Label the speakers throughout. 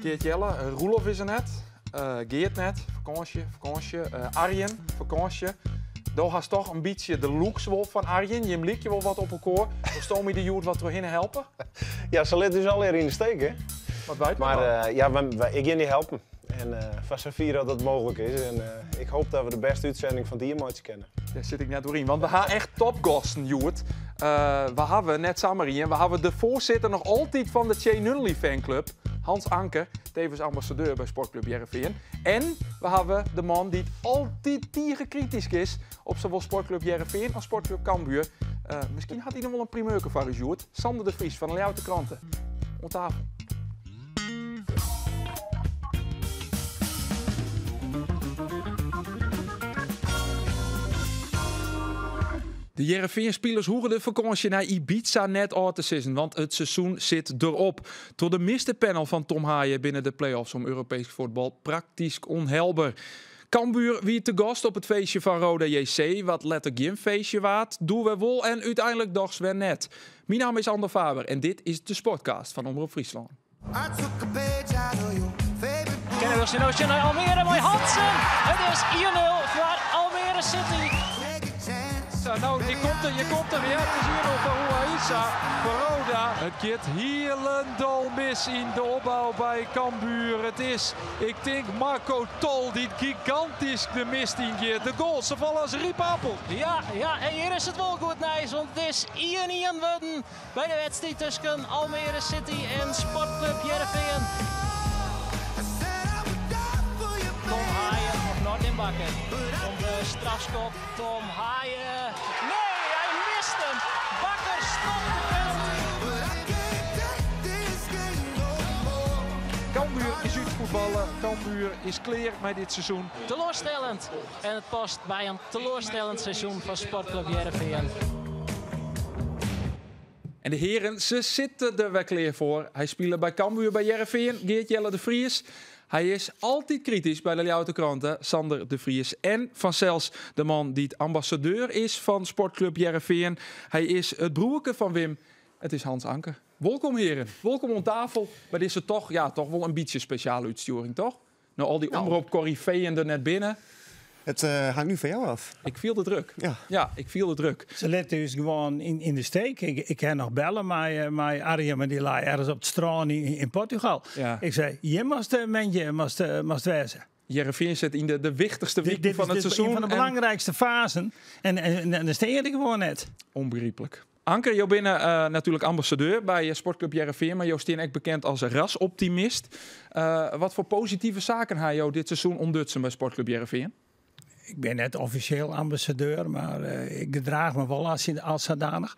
Speaker 1: Geert Jelle, Roelof is er net. Geert net, vakantie. Arjen, vakantie. Daar has toch een beetje de looks wel van Arjen. Je liep je wel wat op elkaar. Dan stoom je de Joert wat doorheen helpen.
Speaker 2: Ja, ze liet dus al in de steek, hè?
Speaker 1: Wat weet
Speaker 2: Maar ik ga niet helpen. En van Safira dat het mogelijk is. En ik hoop dat we de beste uitzending van Diermaatjes kennen.
Speaker 1: Daar zit ik net doorheen. Want we gaan echt topgasten, Joert. We hebben net samen hier. We hebben de voorzitter nog altijd van de Tjee Nunnely fanclub. Hans Anker, tevens ambassadeur bij Sportclub Jereveen. En we hebben de man die altijd kritisch is op zowel Sportclub Jereveen als Sportclub Cambuur. Misschien had hij nog wel een primeurke van u, Joert. Sander de Vries van de Leeuwarden Kranten. Op tafel. De Jereveen-spelers hoeren de vakantie naar Ibiza net uit te zitten, want het seizoen zit erop. Door de miste panel van Tom Haaien binnen de play-offs om Europees voetbal praktisch onhelder. Cambuur wie te gast op het feestje van Roda JC, wat letterlijk geen feestje waard, doen we wel en uiteindelijk dags weer net. Mijn naam is Ander Faber en dit is de Sportcast van Omroep Friesland.
Speaker 3: Kennen we Sinootje naar Almere, mooi Hansen. Het is 1-0 voor Almere City.
Speaker 4: Nou, je komt er weer. Het is hier nog van Ouaissa voor Roda. Het gaat helemaal mis in de opbouw bij Cambuur. Het is, ik denk, Marco Tol die gigantisch de mist ingeeft. De goals, ze vallen als riepappel.
Speaker 3: Ja, en hier is het wel goed, Nijs. Want het is 1-1 worden bij de wedstrijd tussen Almere City en Sportclub Jereveen. Tom Haaien nog nooit inbakken. Om de strafschop, Tom Haaien. Nee, hij mist hem. Bakker stopt de penalty.
Speaker 4: Cambuur is uitvoetballen. Cambuur is clear met dit seizoen.
Speaker 3: Teleurstellend. En het past bij een teleurstellend seizoen van Sportclub Jereveen.
Speaker 1: En de heren, ze zitten er wel klaar voor. Hij speelt bij Cambuur bij Jereveen, Geert Jelle de Vries. Hij is altijd kritisch bij de Leeuwarden Kranten, Sander de Vries. En vanzelfs de man die het ambassadeur is van Sportclub Jereveen. Hij is het broerke van Wim. Het is Hans Anker. Welkom heren. Welkom aan tafel. Maar dit is er toch wel een beetje speciale uitsturing, toch? Nou, al die omroep corifeeën er net binnen.
Speaker 5: Het hangt nu van jou af.
Speaker 1: Ik viel de druk. Ja, ik viel de druk.
Speaker 6: Ze letten dus gewoon in de steek. Ik kan nog bellen met Arjen, maar die lag ergens op het strand in Portugal.
Speaker 1: Ja.
Speaker 6: Ik zei, je moest wezen.
Speaker 1: Jereveen zit in de wichtigste week van het seizoen.
Speaker 6: Een van de belangrijkste fasen. En dan sta je er gewoon net.
Speaker 1: Onbegrijpelijk. Anker, jou bent natuurlijk ambassadeur bij Sportclub Jereveen, maar jou steen ook bekend als rasoptimist. Wat voor positieve zaken ga je dit seizoen ontdutsen bij Sportclub Jereveen?
Speaker 6: Ik ben net officieel ambassadeur, maar ik gedraag me wel als zodanig.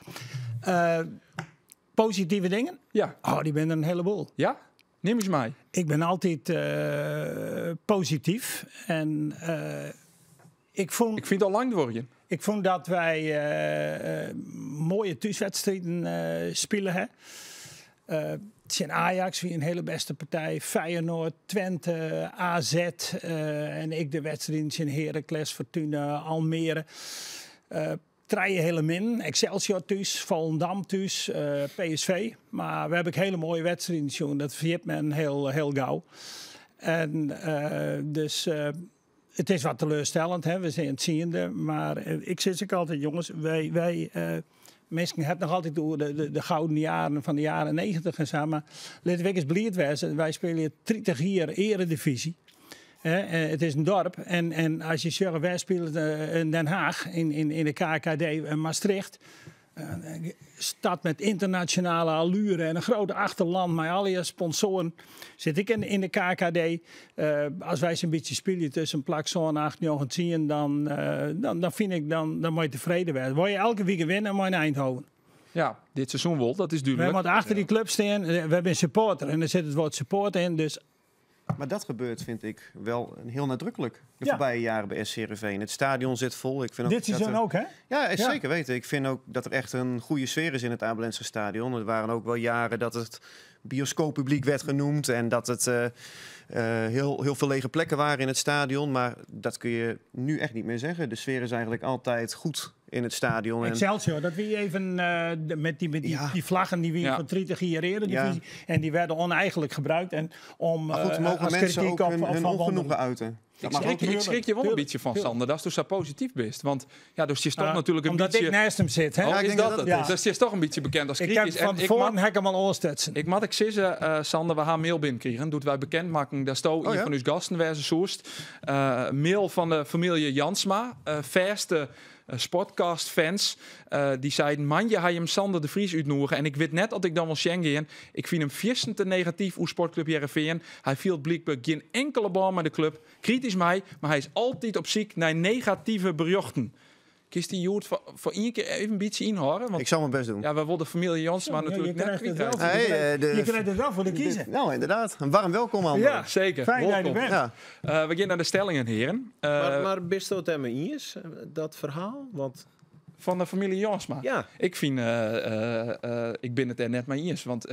Speaker 6: Positieve dingen?
Speaker 1: Ja.
Speaker 6: Oh, die ben er een heleboel.
Speaker 1: Ja? Neem eens mij.
Speaker 6: Ik ben altijd positief. En ik vind
Speaker 1: het al lang worden.
Speaker 6: Ik vond dat wij mooie thuiswedstrijden spelen. Hè? Het zijn Ajax, wie een hele beste partij. Feyenoord, Twente, AZ. En ik de wedstrijden zijn Heracles, Fortuna, Almere. Treien hele min. Excelsior thuis, Volendam thuis, PSV. Maar we hebben hele mooie wedstrijden, jongen. Dat vergeet men heel gauw. En dus... het is wat teleurstellend, hè? We zijn het ziende. Maar ik zeg ook altijd, jongens, wij mensen hebben nog altijd de gouden jaren van de jaren 90 en zo. Maar laten we eens blij wezen. Wij spelen 30 jaar eredivisie. Het is een dorp. En als je zegt, wij spelen in Den Haag, in de KKD en Maastricht. Een stad met internationale allure en een grote achterland met alle sponsoren. Zit ik in de KKD. Als wij zo'n beetje spelen tussen plak zo'n 8, 9, 10, dan vind ik, dan moet je tevreden zijn. Wil je elke week winnen, moet je in Eindhoven.
Speaker 1: Ja, dit seizoen wel, dat is duidelijk.
Speaker 6: We moeten achter die club staan. We hebben een supporter en er zit het woord support in. Dus...
Speaker 5: Maar dat gebeurt, vind ik, wel heel nadrukkelijk de voorbije jaren bij SC Heerenveen. Het stadion zit vol. Ik vind
Speaker 6: dit seizoen ook, hè?
Speaker 5: Ja, zeker weten. Ik vind ook dat er echt een goede sfeer is in het Abelense stadion. Er waren ook wel jaren dat het bioscooppubliek werd genoemd en dat het heel veel lege plekken waren in het stadion. Maar dat kun je nu echt niet meer zeggen. De sfeer is eigenlijk altijd goed in het stadion.
Speaker 6: Excelsior, dat wie even met die vlaggen die we van 30 hier divisie en die werden oneigenlijk gebruikt. En om
Speaker 5: maar goed, mogen mensen ook hun ongenoegen uiten?
Speaker 1: Ik schrik je wel een beetje van, Sander, dat je zo positief bent. Want dus je is toch natuurlijk een
Speaker 6: omdat
Speaker 1: beetje...
Speaker 6: Omdat ik naast hem zit. Hè?
Speaker 1: Oh, is dat het? Ja. Dus je is toch een beetje bekend als kritisch.
Speaker 6: Ik heb van tevoren hem al oorstutsen.
Speaker 1: Ik mag zeggen, Sander, we gaan mail binnenkregen. Doet wij bekendmaken, daar stoot van uw gasten wezen soest. Mail van de familie Jansma. Verste Sportcast-fans. Die zeiden, man, je hem Sander de Vries uitnodigen. En ik weet net dat ik dan wel Schengen. Ik vind hem vierstend te negatief hoe Sportclub Heerenveen. Hij viel blijkbaar geen enkele bal met de club. Kritisch mij, maar hij is altijd op zoek naar negatieve berichten. Kies die Joert voor één keer even een beetje inhouden? Want
Speaker 5: ik zal mijn best doen.
Speaker 1: Ja, we wilden de familie Jansma natuurlijk net kwijt.
Speaker 6: Je krijgt het wel voor de kiezer.
Speaker 5: Nou, inderdaad. Een warm welkom aan.
Speaker 1: Ja, zeker.
Speaker 6: Fijn dat je bent.
Speaker 5: Ja.
Speaker 1: We gaan naar de stellingen, heren.
Speaker 2: Maar best dat hem eens, dat verhaal? Want...
Speaker 1: Van de familie Jansma?
Speaker 2: Ja.
Speaker 1: Ik vind, ik ben het er net mee eens, want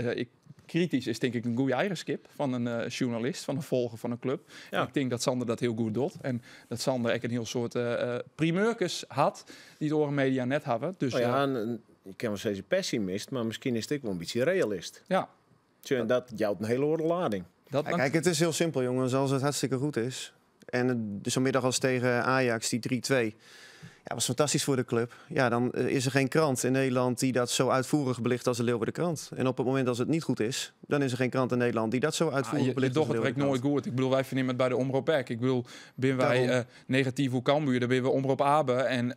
Speaker 1: kritisch is denk ik een goede eigenschap van een journalist, van een volger van een club. Ja. En ik denk dat Sander dat heel goed doet. En dat Sander ook een heel soort primeurtjes had, die de oren media net hebben. Dus,
Speaker 2: ik ken wel steeds pessimist, maar misschien is het ook wel een beetje realist.
Speaker 1: Ja.
Speaker 2: Dat jouwt een hele orde lading.
Speaker 5: Kijk, het is heel simpel, jongens. Als het hartstikke goed is. En zo'n middag als tegen Ajax, die 3-2... Ja, was fantastisch voor de club. Ja, dan is er geen krant in Nederland die dat zo uitvoerig belicht als de Leeuwardenkrant. En op het moment als het niet goed is, dan is er geen krant in Nederland die dat zo uitvoerig belicht als de Leeuwardenkrant.
Speaker 1: Het nooit goed. Ik bedoel, wij vinden het bij de Omroep Ek. Ik bedoel, ben wij negatief hoe Cambuur, dan ben we Omroep Abe. En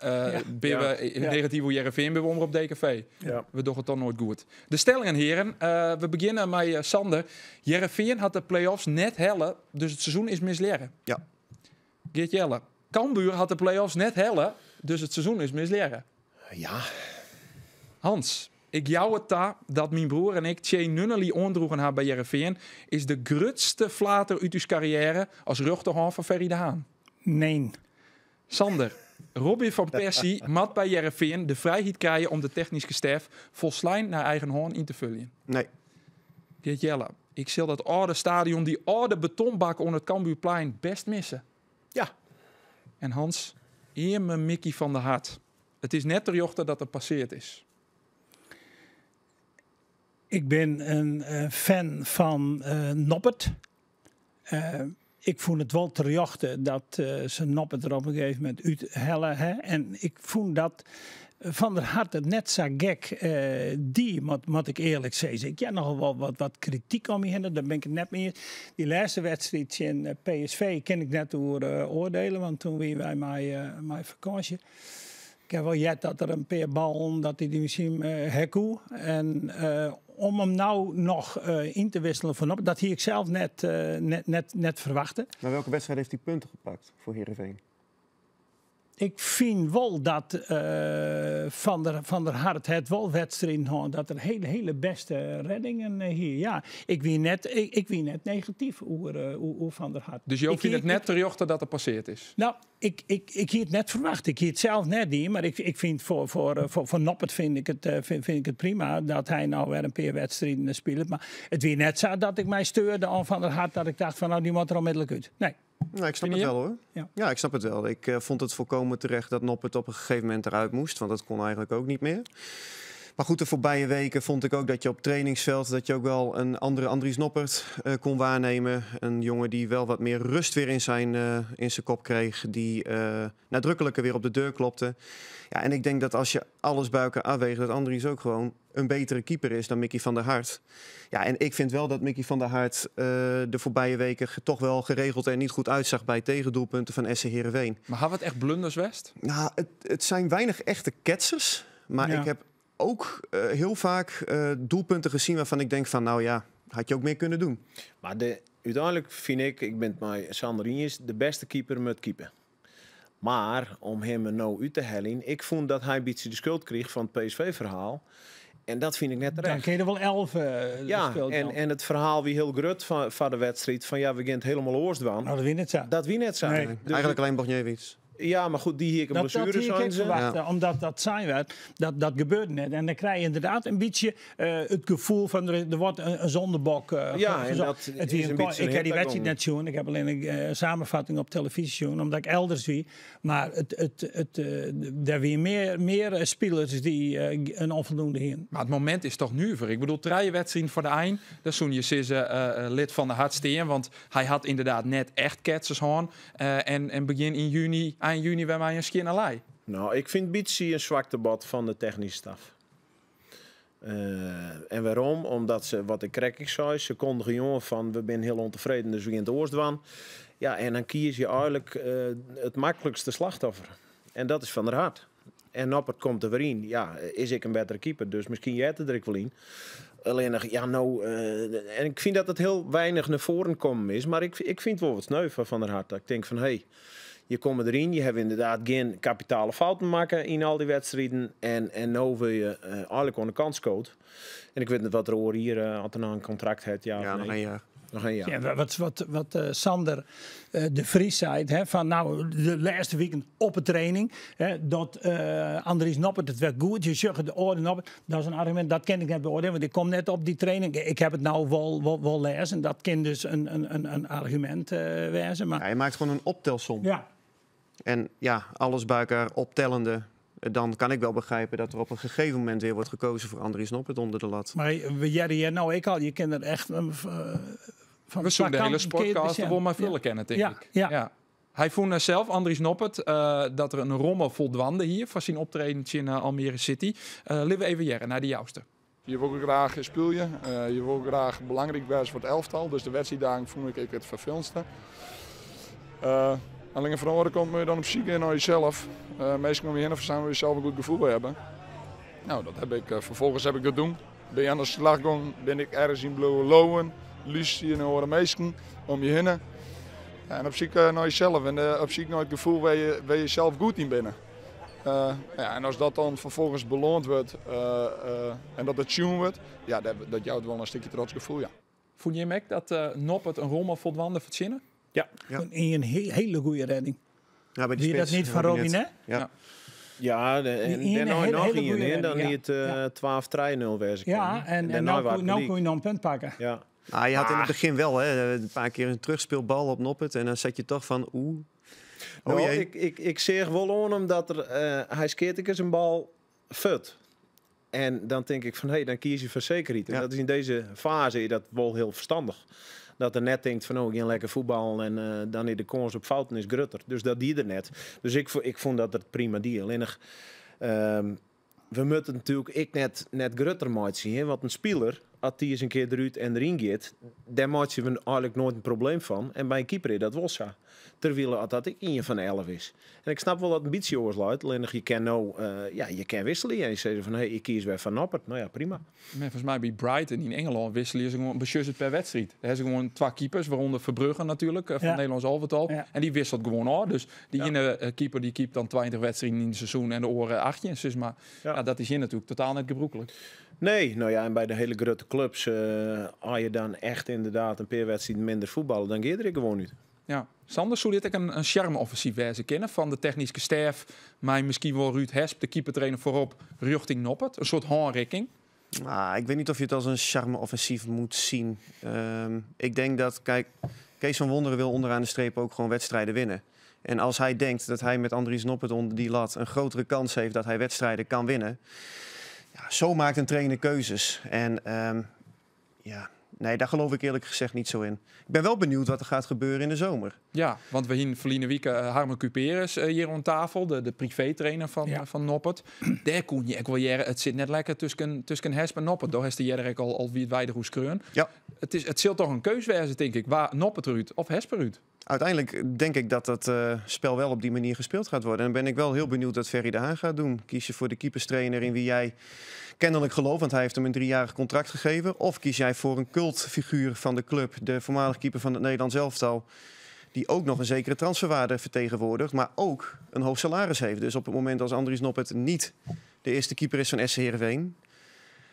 Speaker 1: ben we negatief hoe Heerenveen, ben we Omroep DKV. Ja. We doen het dan nooit goed. De stellingen, heren. We beginnen met Sander. Heerenveen had de play-offs net hellen, dus het seizoen is misleren.
Speaker 5: Ja.
Speaker 1: Geert Jelle. Cambuur had de play-offs net hellen, dus het seizoen is misleren.
Speaker 2: Ja.
Speaker 1: Hans, ik jou het daar dat mijn broer en ik Tjee Nunnally ondroegen hebben bij Heerenveen is de grootste flater uit uw carrière als rechterhand van Ferry de Haan.
Speaker 6: Nee.
Speaker 1: Sander, Robbie van Persie mat bij Heerenveen de vrijheid krijgen om de technische staf volslijn naar eigen hand in te vullen.
Speaker 5: Nee.
Speaker 1: Geert Jelle, ik zal dat oude stadion, die oude betonbak onder het Cambuurplein best missen.
Speaker 2: Ja.
Speaker 1: En Hans, hier me Mickey van der Hart. Het is net de jochter dat er passeerd is.
Speaker 6: Ik ben een fan van Noppert. Ik vond het wel te jochten dat ze Noppert er op een gegeven moment uithellen. Hè? En ik vond dat Van der Hart het net zo gek. Die moet ik eerlijk zeggen. Ik heb nog wel wat kritiek om je heen. Daar ben ik het net mee. Die laatste wedstrijd in PSV ken ik net door oordelen. Want toen waren wij mijn vakantie. Ik heb wel jet dat er een paar ballen, dat hij die misschien hekkoe. En om hem nou nog in te wisselen vanop, dat hier ik zelf net verwachtte.
Speaker 5: Maar welke wedstrijd heeft hij punten gepakt voor Heerenveen?
Speaker 6: Ik vind wel dat Van der Hart het wel wedstrijd had, dat er hele beste reddingen hier. Ja, ik wie net negatief over Van der Hart.
Speaker 1: Dus je vindt het net te jochten dat er passeerd is?
Speaker 6: Nou, ik hier het net verwacht. Ik hier het zelf net die, maar ik vind voor Noppert vind ik het prima dat hij nou weer een paar wedstrijden speelt. Maar het wie net zo dat ik mij steurde aan Van der Hart, dat ik dacht van nou die moet er onmiddellijk uit. Nee.
Speaker 5: Nou, ik snap het wel hoor. Ja, ik snap het wel. Ik vond het volkomen terecht dat Noppert op een gegeven moment eruit moest. Want dat kon eigenlijk ook niet meer. Maar goed, de voorbije weken vond ik ook dat je op trainingsveld dat je ook wel een andere Andries Noppert kon waarnemen. Een jongen die wel wat meer rust weer in zijn kop kreeg. Die nadrukkelijker weer op de deur klopte. Ja, en ik denk dat als je alles bij elkaar afweegt, dat Andries ook gewoon een betere keeper is dan Mickey van der Hart. Ja, en ik vind wel dat Mickey van der Hart de voorbije weken toch wel geregeld en niet goed uitzag bij tegendoelpunten van SC Heerenveen.
Speaker 1: Maar hadden we het echt blunders, West?
Speaker 5: Nou, het zijn weinig echte ketsers. Maar ik heb ook heel vaak doelpunten gezien waarvan ik denk van nou ja, had je ook meer kunnen doen.
Speaker 2: Maar uiteindelijk vind ik ben het met Sander Inius de beste keeper met keeper. Maar om hem nou uit te hellen, ik vond dat hij een beetje de schuld kreeg van het PSV-verhaal. En dat vind ik net terecht.
Speaker 6: Dan kun je er wel 11
Speaker 2: en het verhaal wie heel groot van de wedstrijd. Van ja, we gaan het helemaal oorstwaan.
Speaker 6: Nou, dat wie net zo.
Speaker 2: Dat wie net zo.
Speaker 5: Nee. Dus eigenlijk alleen Bogniewicz.
Speaker 2: Ja, maar goed, die hier een
Speaker 6: Dat
Speaker 2: blessure
Speaker 6: hier
Speaker 2: zijn
Speaker 6: ik verwachten,
Speaker 2: ze.
Speaker 6: omdat dat zijn werd, dat gebeurt net. En dan krijg je inderdaad een beetje het gevoel van er wordt een zondebok
Speaker 2: Ja, en dat
Speaker 6: het
Speaker 2: is een beetje
Speaker 6: ik heb die
Speaker 2: een
Speaker 6: wedstrijd
Speaker 2: hit
Speaker 6: net zien. Ik heb alleen een samenvatting op televisie zien, omdat ik elders zie. Maar er weer meer spelers die een onvoldoende heen.
Speaker 1: Maar het moment is toch nu voor. Ik bedoel, 3 wedstrijden voor de eind. Dat is toen je lid van de hartsteen. Want hij had inderdaad net echt ketsers aan. En begin in juni, eind juni, bij mij een skinnerlei.
Speaker 2: Nou, ik vind Bietsie een zwaktebod van de technische staf. En waarom? Omdat ze, wat ik zei, ze kondigen jongen van we zijn heel ontevreden, dus we gaan het oorstwan. Ja, en dan kies je eigenlijk het makkelijkste slachtoffer. En dat is Van der Hart. En Noppert komt er weer in. Ja, is ik een betere keeper, dus misschien jij er ik wel in. Alleen, ja, nou, en ik vind dat het heel weinig naar voren komen is. Maar ik vind wel wat sneu van Van der Hart. Ik denk van, hey, je komt erin. Je hebt inderdaad geen kapitale fouten maken in al die wedstrijden. En nu wil je eigenlijk aan de kant scoot. En ik weet niet wat er over hier had er nou een contract heeft. Ja,
Speaker 5: nog 1 jaar.
Speaker 2: Nog 1 jaar.
Speaker 6: Ja, wat Sander de Vries zei, hè, van nou, de laatste weekend op de training, hè, dat Andries Noppert, het werd goed, je zegt de orde Noppert, dat is een argument, dat ken ik net beoordelen, want ik kom net op die training, ik heb het nou wel lezen, dat kan dus een argument wezen. Maar
Speaker 5: Ja, je maakt gewoon een optelsom.
Speaker 6: ja.
Speaker 5: En ja, alles bij elkaar optellende, dan kan ik wel begrijpen dat er op een gegeven moment weer wordt gekozen voor Andries Noppert onder de lat.
Speaker 6: Maar jij nou, ik al, je kent er echt van
Speaker 1: We zoeken de hele
Speaker 6: vakant, kun je
Speaker 1: sportcast
Speaker 6: het
Speaker 1: wel maar
Speaker 6: ja.
Speaker 1: vullen kennen, denk
Speaker 6: Ja,
Speaker 1: ik.
Speaker 6: ja.
Speaker 1: Hij vond zelf, Andries Noppert, dat er een rommel voldwande hier voor zijn optreden in Almere City. Laten we even jaren naar de jouwste.
Speaker 7: Je wil graag spelen, je wil graag belangrijk zijn voor het elftal. Dus de wedstrijddagen vond ik het vervelendste. Alleen van de andere kant moet je dan op ziek in naar jezelf. Meestal kom je heen samen jezelf een goed gevoel hebben. Nou, dat heb ik, vervolgens heb ik dat doen. Ben je aan de slag gegaan, ben ik ergens in blauwe lowen. Liefst hier naar de meesten om je heen. Ja, en op ziek naar jezelf en op ziek naar het gevoel waar je zelf goed in binnen. Ja, en als dat dan vervolgens beloond wordt en dat het tune wordt, ja, dat jouwt wel een stukje trots gevoel, ja.
Speaker 1: Vond je hem ook dat Noppert een rommel voldwande verzinnen?
Speaker 2: Ja.
Speaker 6: In een hele goede redding.
Speaker 5: Ja, bij
Speaker 6: Zie je dat niet van Robinet?
Speaker 5: Ja.
Speaker 2: Ja, en dan nog in, dan niet 12-3-0 wezen.
Speaker 6: Ja, en nou kun je nog een punt pakken.
Speaker 2: Ja.
Speaker 5: Nou, je had in het begin wel een paar keer een terugspeelbal op Noppert en dan zat je toch van
Speaker 2: Nou,
Speaker 5: jee.
Speaker 2: ik zeg wel aan hem dat hij skeert ik eens een bal fut. En dan denk ik van, hé, dan kies je voor zekerheid. En
Speaker 5: Ja.
Speaker 2: dat is in deze fase is dat wel heel verstandig. Dat er net denkt van, oh, ik ga lekker voetbal en dan is de kans op fouten is grutter. Dus dat die er net. Dus ik vond dat het prima die. Alleen nog, we moeten natuurlijk net grutter moeten zien. Hè? Want een speler, als die eens een keer eruit en erin gaat, daar maak je eigenlijk nooit een probleem van. En bij een keeper is dat wel zo. Terwijl dat ik in je van 11 is. En ik snap wel dat het een beetje oorsluit. Alleen nog, je kan nou, je kan wisselen. En je zegt van, hey, ik kies weer van Noppert. Nou ja, prima.
Speaker 1: Maar volgens mij bij Brighton in Engeland wisselen ze gewoon beschussen per wedstrijd. Daar hebben ze gewoon 2 keepers, waaronder Verbrugge natuurlijk, van het Nederlands elftal.
Speaker 6: Ja.
Speaker 1: En die wisselt gewoon aan. Dus die ene keeper die keept dan 20 wedstrijden in het seizoen en de oren 18. Dus maar ja, dat is hier natuurlijk totaal net gebroekelijk.
Speaker 2: Nee, nou ja, en bij de hele grote clubs, als je dan echt inderdaad een paar wedstrijden minder voetballen, dan gaat er gewoon niet.
Speaker 1: Ja, Sander, zou dit ook een charme-offensief wezen kennen van de technische staf, maar misschien wel Ruud Hesp, de keepertrainer voorop, richting Noppert, een soort handreiking?
Speaker 5: Ik weet niet of je het als een charme-offensief moet zien. Ik denk dat, kijk, Kees van Wonderen wil onderaan de streep ook gewoon wedstrijden winnen. En als hij denkt dat hij met Andries Noppert onder die lat een grotere kans heeft dat hij wedstrijden kan winnen, ja, zo maakt een trainer keuzes. En nee, daar geloof ik eerlijk gezegd niet zo in. Ik ben wel benieuwd wat er gaat gebeuren in de zomer.
Speaker 1: Ja, want we zien verleden week Harmen Cuperes hier aan tafel, de privé-trainer van Noppert. Daar kon je ook wel jaren. Het zit net lekker tussen Hesp en Noppert. Daar heeft de jaren al wie het wijder hoe skreun.
Speaker 5: Ja.
Speaker 1: Het zult toch een keus wezen, denk ik, waar Noppert eruit of Hesp eruit.
Speaker 5: Uiteindelijk denk ik dat dat spel wel op die manier gespeeld gaat worden. En dan ben ik wel heel benieuwd wat Ferry de Haan gaat doen. Kies je voor de keeperstrainer in wie jij kennelijk gelooft, want hij heeft hem een 3-jarig contract gegeven. Of kies jij voor een cultfiguur van de club, de voormalig keeper van het Nederlands elftal, die ook nog een zekere transferwaarde vertegenwoordigt, maar ook een hoog salaris heeft. Dus op het moment als Andries Noppert niet de eerste keeper is van SC Heerenveen,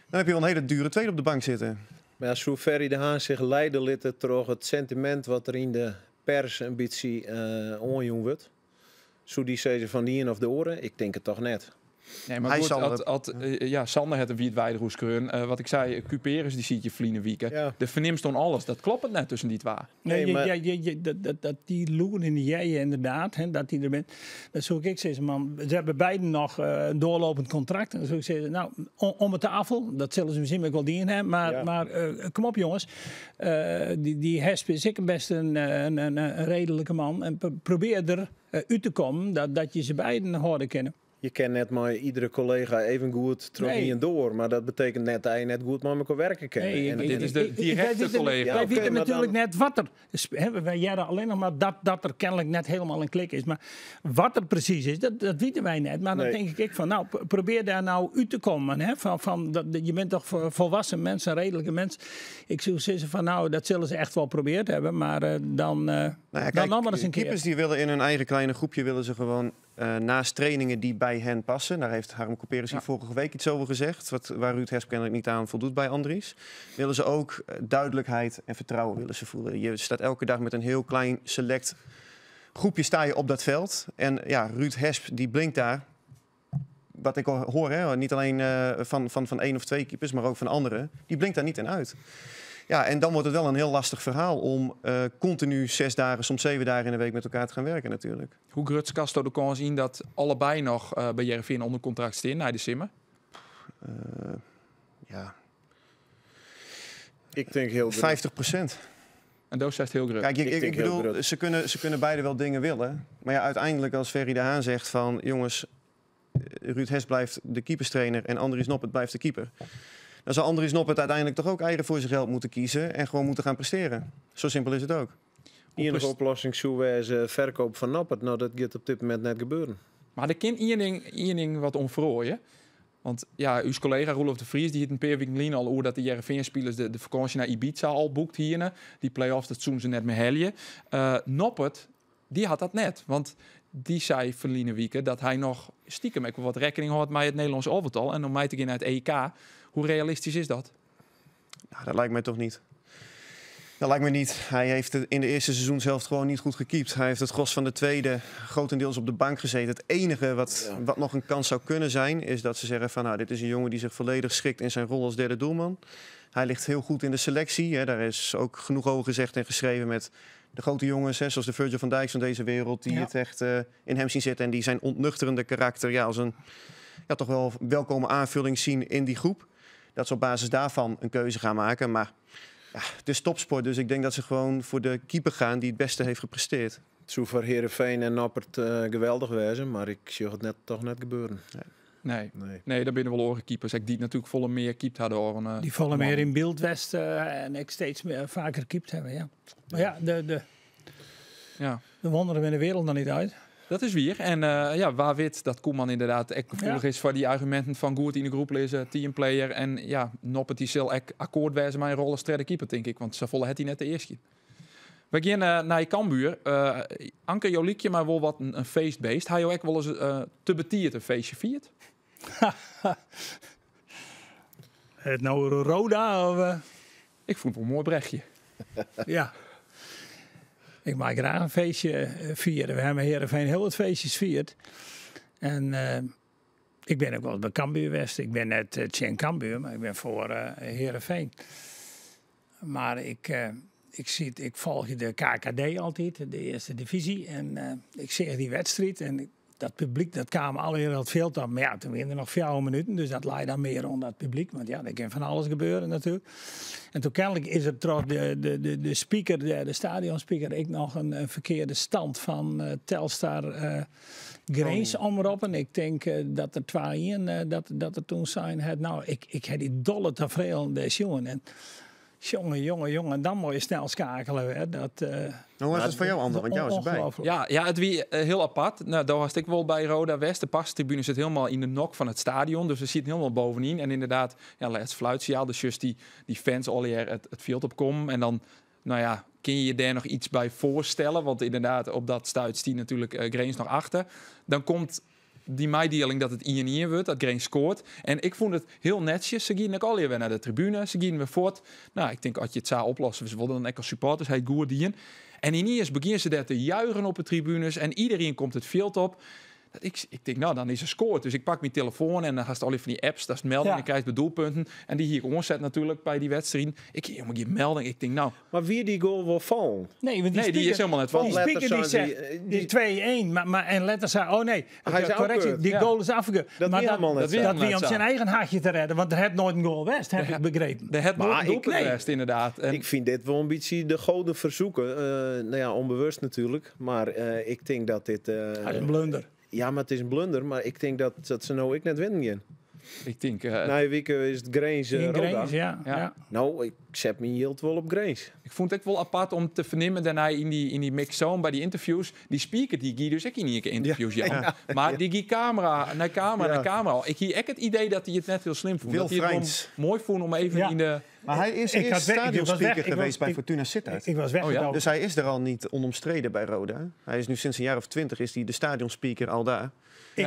Speaker 5: dan heb je wel een hele dure tweede op de bank zitten.
Speaker 2: Maar als zo Ferry de Haan zich leiden liet door het sentiment wat er in de pers een beetje onjong wordt. Zo die zeggen van die of de oren, ik denk het toch net.
Speaker 1: Nee, maar
Speaker 5: Hij
Speaker 1: goed,
Speaker 5: zal
Speaker 1: Sander had een wiet kreun. Wat ik zei, Cuperus die ziet je vliegen wieken.
Speaker 2: Ja.
Speaker 1: De verniemst dan alles. Dat klopt het net tussen die twee.
Speaker 2: Nee, maar-
Speaker 6: Dat die loeren in de jij inderdaad, hè, dat die er bent. Dat zou ik zeggen, man. Ze hebben beiden nog een doorlopend contract. En dan zou ik zeggen, nou, om de tafel, dat zullen ze misschien ook wel dienen hebben. Maar kom op jongens, die Hesp is ik best een redelijke man. En probeer er uit te komen dat je ze beiden horen kennen.
Speaker 2: Je kent net maar iedere collega even goed terug
Speaker 6: Nee.
Speaker 2: en door. Maar dat betekent net dat je net goed met elkaar werken kan.
Speaker 1: dit is de directe collega.
Speaker 6: Wij
Speaker 2: Oké,
Speaker 6: weten
Speaker 2: maar
Speaker 6: natuurlijk
Speaker 2: dan-
Speaker 6: net wat er... Wij jaren alleen nog maar dat er kennelijk net helemaal een klik is. Maar wat er precies is, dat weten wij net. Maar dan
Speaker 2: Nee.
Speaker 6: denk ik van, nou, probeer daar nou uit te komen. Hè? Je bent toch volwassen mensen, een redelijke mens. Ik zou zeggen van, nou, dat zullen ze echt wel geprobeerd hebben. Maar dan
Speaker 5: Nou ja, kijk,
Speaker 6: dan nog maar eens een keer.
Speaker 5: keepers die willen in hun eigen kleine groepje willen ze gewoon naast trainingen die bij hen passen. Daar heeft Harm Couperus hier vorige week iets over gezegd. Waar Ruud Hesp kennelijk niet aan voldoet bij Andries. Willen ze ook duidelijkheid en vertrouwen willen ze voelen. Je staat elke dag met een heel klein select groepje sta je op dat veld. En ja, Ruud Hesp die blinkt daar. Wat ik al hoor, hè, niet alleen van 1 of 2 keepers, maar ook van anderen. Die blinkt daar niet in uit. Ja, en dan wordt het wel een heel lastig verhaal om continu 6 dagen, soms 7 dagen in de week met elkaar te gaan werken natuurlijk.
Speaker 1: Hoe gruts Casto de kans in dat allebei nog bij Jereveen onder contract staan naar de simmer?
Speaker 5: Ja,
Speaker 2: Ik denk heel
Speaker 5: 50%.
Speaker 1: En dat is echt heel grut.
Speaker 5: Kijk,
Speaker 2: Ik
Speaker 5: ik
Speaker 2: denk heel
Speaker 5: bedoel,
Speaker 2: groot.
Speaker 5: ze kunnen beide wel dingen willen. Maar ja, uiteindelijk als Ferry de Haan zegt van... jongens, Ruud Hesp blijft de keeperstrainer en Andries Noppert blijft de keeper. Dan zal Andries Noppert uiteindelijk toch ook eieren voor zijn geld moeten kiezen... en gewoon moeten gaan presteren. Zo simpel is het ook.
Speaker 2: De enige oplossing zou wijzen verkoop van Noppert. Nou, dat gaat op dit moment net gebeuren.
Speaker 1: Maar er kan één ding wat onvrooien. Want ja, uw collega Roelof de Vries die heeft een paar weken geleden al over dat de Jereveen-spelers de vakantie naar Ibiza al boekt hier. Die play-offs, dat doen ze net met helje. Noppert, die had dat net. Want die zei verleden weken dat hij nog stiekem ook wel wat rekening had met het Nederlands elftal. En om mij te gaan naar het EK. Hoe realistisch is dat?
Speaker 5: Nou, dat lijkt mij toch niet. Dat lijkt me niet. Hij heeft het in de eerste seizoenshelft gewoon niet goed gekiept. Hij heeft het gros van de tweede grotendeels op de bank gezeten. Het enige wat nog een kans zou kunnen zijn... is dat ze zeggen van, nou, dit is een jongen die zich volledig schikt in zijn rol als derde doelman. Hij ligt heel goed in de selectie. Hè. Daar is ook genoeg over gezegd en geschreven met de grote jongens... Hè, zoals de Virgil van Dijk van deze wereld... die het echt in hem zien zitten. En die zijn ontnuchterende karakter als een toch wel welkome aanvulling zien in die groep. Dat ze op basis daarvan een keuze gaan maken. Maar ja, het is topsport, dus ik denk dat ze gewoon voor de keeper gaan... die het beste heeft gepresteerd.
Speaker 2: Het zou voor Heerenveen en Noppert geweldig wezen. Maar ik zie het toch net gebeuren.
Speaker 1: Nee, daar binnen wel orenkeepers. Ik die natuurlijk volle meer keept hadden. Oren,
Speaker 6: Die vallen meer in Beeldwest en ik steeds meer vaker keept hebben, ja. Maar ja, de wonderen in de wereld dan niet uit.
Speaker 1: Dat is weer. En waar wit dat Koeman inderdaad echt gevoelig is voor die argumenten van goed in de groep lezen, teamplayer. En ja, Noppert die zal echt akkoord wijzen met een rol als derde keeper, denk ik. Want ze volle het hij net de eerste. We gaan naar je Cambuur. Anke, jou liekje maar wel wat een feestbeest. Hij jou ook wel eens te betiert een feestje viert?
Speaker 6: Het nou Roda of...
Speaker 1: Ik vond het wel een mooi brechtje.
Speaker 6: Ja. Ik maak graag een feestje vieren. We hebben Heerenveen heel wat feestjes vierd. En ik ben ook wel bij Cambuur West. Ik ben net Tjen Cambuur, maar ik ben voor Heerenveen. Maar ik volg de KKD altijd, de eerste divisie. En ik zeg die wedstrijd en dat publiek, dat kwam alweer wat veel te. Maar ja, toen waren er nog 4 minuten, dus dat leidt dan meer onder het publiek. Want ja, er kan van alles gebeuren natuurlijk. En toen kennelijk is er toch de speaker, de stadionspeaker, ik nog een verkeerde stand van Telstar Grace omroep. En ik denk dat er 2-1 dat er toen zijn. Nou, ik had die dolle tafereel deze jongen. En jongen, dan moet je snel schakelen. Hè.
Speaker 5: Hoe was het voor jou, Ander? Want jou is erbij.
Speaker 1: Ja, het wie heel apart. Nou, daar was ik wel bij Roda West. De perstribune zit helemaal in de nok van het stadion. Dus we zitten helemaal bovenin. En inderdaad, het fluitsignaal. Dus just die fans al hier het veld opkomen. En dan, nou ja, kun je je daar nog iets bij voorstellen? Want inderdaad, op dat stuit die natuurlijk Greens nog achter. Dan komt die meedeling dat het 1-1 wordt, dat Green scoort. En ik vond het heel netjes. Ze gingen ook al weer naar de tribune, ze gingen weer voort. Nou, ik denk, als je het zou oplossen, ze wilden dan ook als supporters, hij goed dienen. En ineens beginnen ze daar te juichen op de tribunes en iedereen komt het veld op. Ik denk, nou, dan is er scoort. Dus ik pak mijn telefoon en dan gaat het al even van die apps, dat is melding, je krijgt de doelpunten. En die hier onzet natuurlijk bij die wedstrijd. Ik zie helemaal geen melding. Ik denk, nou...
Speaker 2: Maar wie die goal wil vallen?
Speaker 6: Nee, want die
Speaker 1: die is helemaal net van.
Speaker 6: Die speaker die zegt, die 2-1. Maar en letter zei, oh nee, correctie, die goal is afgekeurd.
Speaker 2: Dat
Speaker 6: wie om zijn eigen haakje te redden. Want er heeft nooit een goal west, heb ik begrepen.
Speaker 1: Er heeft nooit een doelpunt west, inderdaad. En
Speaker 2: ik vind dit wel een beetje de goden verzoeken. Nou ja, onbewust natuurlijk. Maar ik denk dat dit...
Speaker 6: Hij is een blunder.
Speaker 2: Ja, maar het is een blunder. Maar ik denk dat ze nou ik net winnen gaan.
Speaker 1: Ik denk...
Speaker 2: Na je week is het Grains Roda.
Speaker 6: Ja.
Speaker 2: Nou, ik zet mijn yield wel op Grains.
Speaker 1: Ik vond het wel apart om te vernemen daarna in die mixzone bij die interviews. Die speaker die gie dus ook in die interviews. Maar die gie camera naar camera. Ik zie echt het idee dat hij het net heel slim vond.
Speaker 5: Wil
Speaker 1: dat hij het mooi vond om even in de...
Speaker 5: Maar hij is eerst stadionspeaker geweest bij Fortuna Sittard.
Speaker 6: Ik was weg.
Speaker 5: Dus hij is er al niet onomstreden bij Roda. Hij is nu sinds een jaar of 20 is hij de stadionspeaker al daar.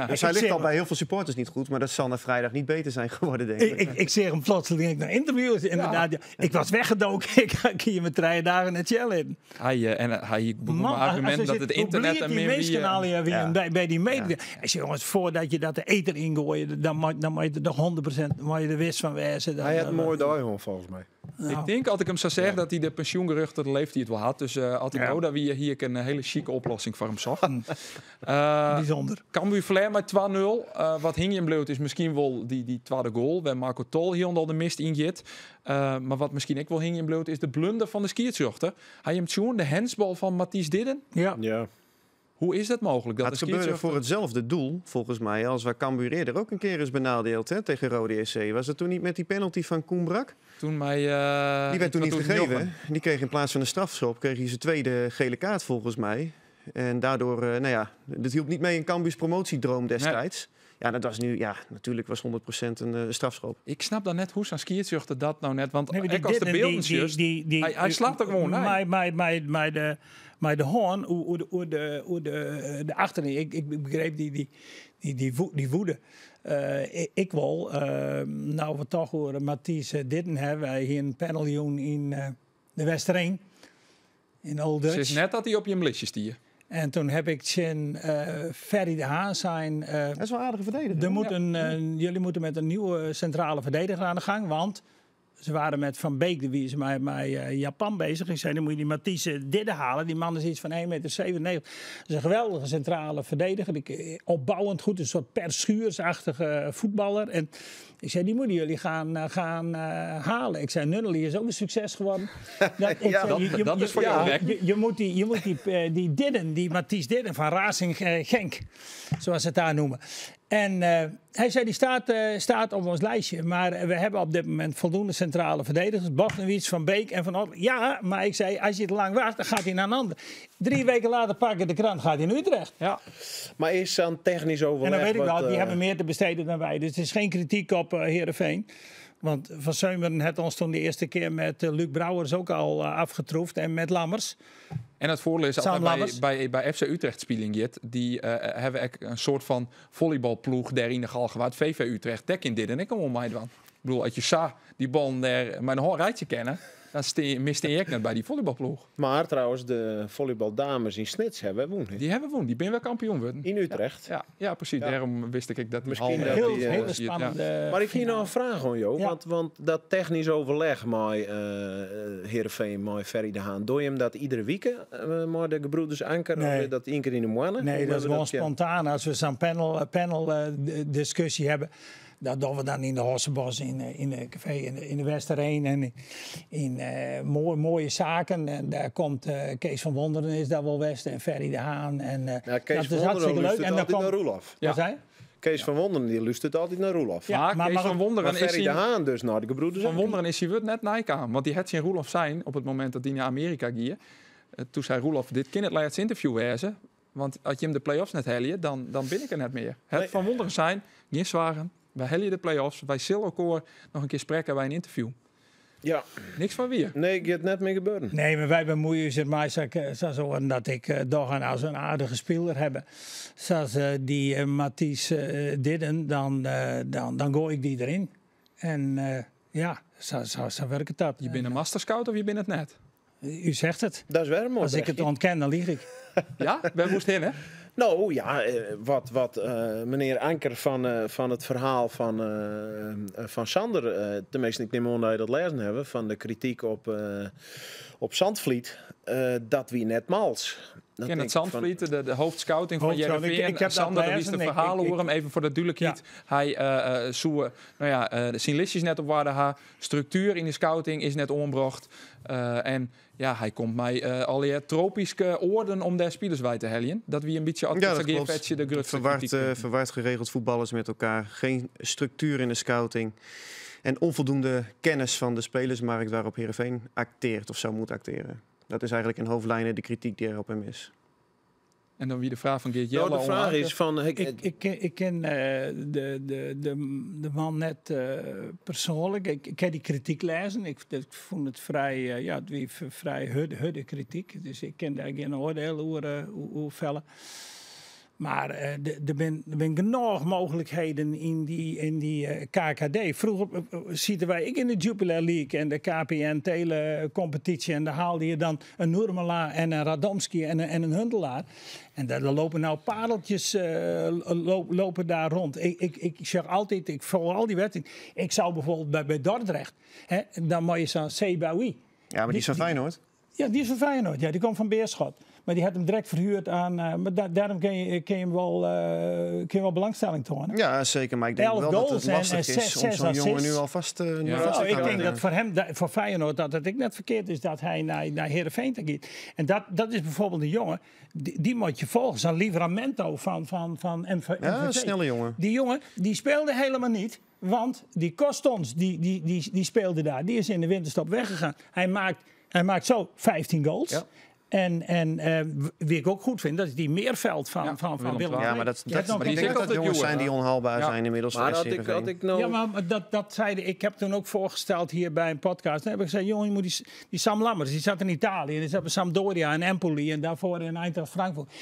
Speaker 5: Dus hij ligt al bij heel veel supporters niet goed, maar dat zal na vrijdag niet beter zijn geworden, denk ik.
Speaker 6: Ik zeg hem plotseling naar interviews. Inderdaad, ik was weggedoken. Ik hier met 3 dagen het Shell in.
Speaker 1: Hij begon een argument dat het internet en meer
Speaker 6: bij die media. Ik zeg, jongens, voordat je dat de ether ingooit, dan moet je er 100% er wist van wezen.
Speaker 2: Hij had een mooi dag, volgens mij.
Speaker 1: Nou. Ik denk, als ik hem zou zeggen dat hij de pensioengeruchten, dan leeft hij het wel had. Dus als hij Roda wie hier een hele chique oplossing voor hem zocht.
Speaker 6: Bijzonder.
Speaker 1: Cambuur Vleer met 2-0. Wat hing je in bloot is misschien wel die tweede goal. Waar Marco Tol hier al de mist ingit. Maar wat misschien ook wel hing in bloot is de blunder van de skiertjochter. Hij hem tjoen, de handsbal van Matthijs Didden.
Speaker 2: Ja.
Speaker 1: Hoe is dat mogelijk? Dat
Speaker 5: het gebeurde voor hetzelfde doel, volgens mij, als waar Cambuur eerder ook een keer is benadeeld tegen Rode SC. Was het toen niet met die penalty van Koen Brak?
Speaker 1: Die
Speaker 5: werd toen niet gegeven. Die kreeg in plaats van een strafschop kreeg hij zijn tweede gele kaart, volgens mij. En daardoor, dit hielp niet mee in Cambuurs promotiedroom destijds. Nee. Ja, dat was nu, natuurlijk was 100% een strafschop.
Speaker 1: Ik snap dan net hoe zo'n skiertjuchter dat nou net, want als de beeldensjes, hij slaat er gewoon naar.
Speaker 6: Maar de hoorn, hoe de achterin, ik begreep die woede. Ik wil, nou we toch horen Matthijs Didden hebben, wij hier een paneljoen in de Westereen, in Old Dutch.
Speaker 1: Het is net dat hij op je blitje stier.
Speaker 6: En toen heb ik zien Ferry de Haan zijn.
Speaker 5: Dat is wel een aardige verdediger.
Speaker 6: Jullie moeten met een nieuwe centrale verdediger aan de gang, want ze waren met Van Beek, de wie is met Japan bezig. Ik zei, dan moet je die Matthijs Didden halen. Die man is iets van 1,97 meter. Dat is een geweldige centrale verdediger. Opbouwend goed, een soort Perschuursachtige voetballer. En ik zei, die moeten jullie gaan halen. Ik zei, Nunnely is ook een succes geworden.
Speaker 1: Dat is voor jou.
Speaker 6: Je moet die Didden, die Matthijs Didden van Racing Genk, zoals ze het daar noemen. En hij zei, die staat op ons lijstje. Maar we hebben op dit moment voldoende centrale verdedigers. Bogdanowicz, Van Beek en Van Otten. Ja, maar ik zei, als je te lang wacht, dan gaat hij naar een ander. 3 weken later pakken de krant, gaat hij in Utrecht. Ja.
Speaker 2: Maar is aan technisch overleg...
Speaker 6: En dan weet ik wel, die hebben meer te besteden dan wij. Dus het is geen kritiek op Heerenveen. Want Van Seumeren had ons toen de eerste keer met Luc Brouwers ook al afgetroefd. En met Lammers.
Speaker 1: En het voordeel is altijd bij FC Utrecht spelen die hebben een soort van volleybalploeg daar in de Galgenwaard. VV Utrecht, dek in dit en ik kom om mij dan. Ik bedoel, als je die bal daar maar een hoor rijtje kennen, dan miste je net bij die volleybalploeg.
Speaker 2: Maar trouwens, de volleybaldames in Snits hebben wonnen.
Speaker 1: Die hebben wonnen, die ben wel kampioen worden.
Speaker 2: In Utrecht?
Speaker 1: Ja, precies. Ja. Daarom wist ik dat
Speaker 2: misschien
Speaker 6: heel spannend. Ja.
Speaker 2: Maar ik vind nog een vraag aan jou, want dat technisch overleg met Heerenveen, met Ferry de Haan, doe je hem dat iedere week met de gebroeders Anker, of dat 1 keer in de maand?
Speaker 6: Nee, dat is gewoon spontaan. Als we zo'n panel discussie hebben. Dat doen we dan in de Hossenbos, in de café, in de Westereen en in mooie zaken. En daar komt Kees van Wonderen is daar wel West en Ferry de Haan. En,
Speaker 2: Kees van Wonderen luistert altijd naar Roelof.
Speaker 6: Wat zei?
Speaker 2: Kees van Wonderen die luistert altijd naar Roelof.
Speaker 1: Ja, maar Kees van Wonderen
Speaker 2: is Ferry de Haan dus naar de gebroeders.
Speaker 1: Van Wonderen is hij net nijkaan, want die had zijn Roelof zijn op het moment dat hij naar Amerika ging. Toen zei Roelof, dit kan het laatste interview wezen. Want als je hem de play-offs net helje, dan ben ik er net meer. Het Van Wonderen zijn, niet zwaren. Wij hellen de play-offs. Wij zullen elkaar nog een keer spreken bij een interview.
Speaker 2: Ja.
Speaker 1: Niks van wie.
Speaker 2: Nee, ik het net mee gebeuren.
Speaker 6: Nee, maar wij bemoeien zich maar zo dat ik doorgaan als een aardige speler hebben. Zoals die Mathies deden, dan gooi ik die erin. En ja, zo werkt dat.
Speaker 1: Je bent een masterscout of je bent het net?
Speaker 6: U zegt het.
Speaker 2: Dat is wel mooi.
Speaker 6: Als ik het ontken, dan lieg ik.
Speaker 1: Ja, wij moesten heen, hè?
Speaker 2: Nou ja, wat meneer Anker van het verhaal van Sander, tenminste ik neem aan dat je dat lezen hebben, van de kritiek op Zandvliet, dat wie net mals.
Speaker 1: In het Zandvliet, de hoofdscouting van Heerenveen.
Speaker 6: Ik heb
Speaker 1: Sander,
Speaker 6: dat
Speaker 1: wie is de
Speaker 6: lezen.
Speaker 1: verhalen hoor hem even voor de duidelijkheid. Hij zoe, zijn listjes net op waarde ha. Structuur in de scouting is net onbracht. En ja, hij komt mij al tropische oorden om de spelers bij te helien. Dat wie een beetje
Speaker 5: verward geregeld voetballers met elkaar. Geen structuur in de scouting. En onvoldoende kennis van de spelersmarkt waarop Heerenveen acteert of zou moeten acteren. Dat is eigenlijk in hoofdlijnen de kritiek die er op hem is.
Speaker 1: En dan wie de vraag van Geert Jelle.
Speaker 2: Nou, de vraag is van...
Speaker 6: Ik ken de man net persoonlijk. Ik heb die kritiek lezen. Ik vond het vrij hudde kritiek. Dus ik ken daar geen oordeel hoe vellen. Maar er zijn genoeg mogelijkheden in die KKD. Vroeger zitten wij in de Jupiler League en de KPN telecompetitie. En daar haalde je dan een Nurmela en een Radomski en een Huntelaar. En daar lopen nou pareltjes lopen daar rond. Ik zeg altijd, ik volg al die wedstrijden. Ik zou bijvoorbeeld bij Dordrecht, hè, dan moet je zo'n Sebaoui.
Speaker 5: Ja, maar die is van Feyenoord.
Speaker 6: Ja, die is van Feyenoord. Ja, die komt van Beerschot. Maar die had hem direct verhuurd aan... maar daarom kun je hem wel belangstelling tonen.
Speaker 5: Ja, zeker. Maar ik denk wel dat het lastig is om zo'n jongen nu alvast te gaan.
Speaker 6: Ik denk dat voor hem, voor Feyenoord, dat het net verkeerd is dat hij naar Heerenveen gaat. En dat is bijvoorbeeld een jongen, die moet je volgen. Zo'n Livramento van MVV.
Speaker 5: Ja, een snelle jongen.
Speaker 6: Die jongen, die speelde helemaal niet. Want die Costons, die speelde daar. Die is in de winterstop weggegaan. Hij maakt zo 15 goals. Ja. En wie ik ook goed vind, dat is die Meerveld van Willem.
Speaker 5: Ja, maar ik denk dat jongens zijn die onhaalbaar zijn inmiddels.
Speaker 2: Maar had ik nou...
Speaker 6: Ja, maar dat zeide ik. heb toen ook voorgesteld hier bij een podcast. Dan heb ik gezegd, jongen, je moet die Sam Lammers, die zat in Italië. En die zat bij Sampdoria en Empoli en daarvoor in Eintracht Frankfurt.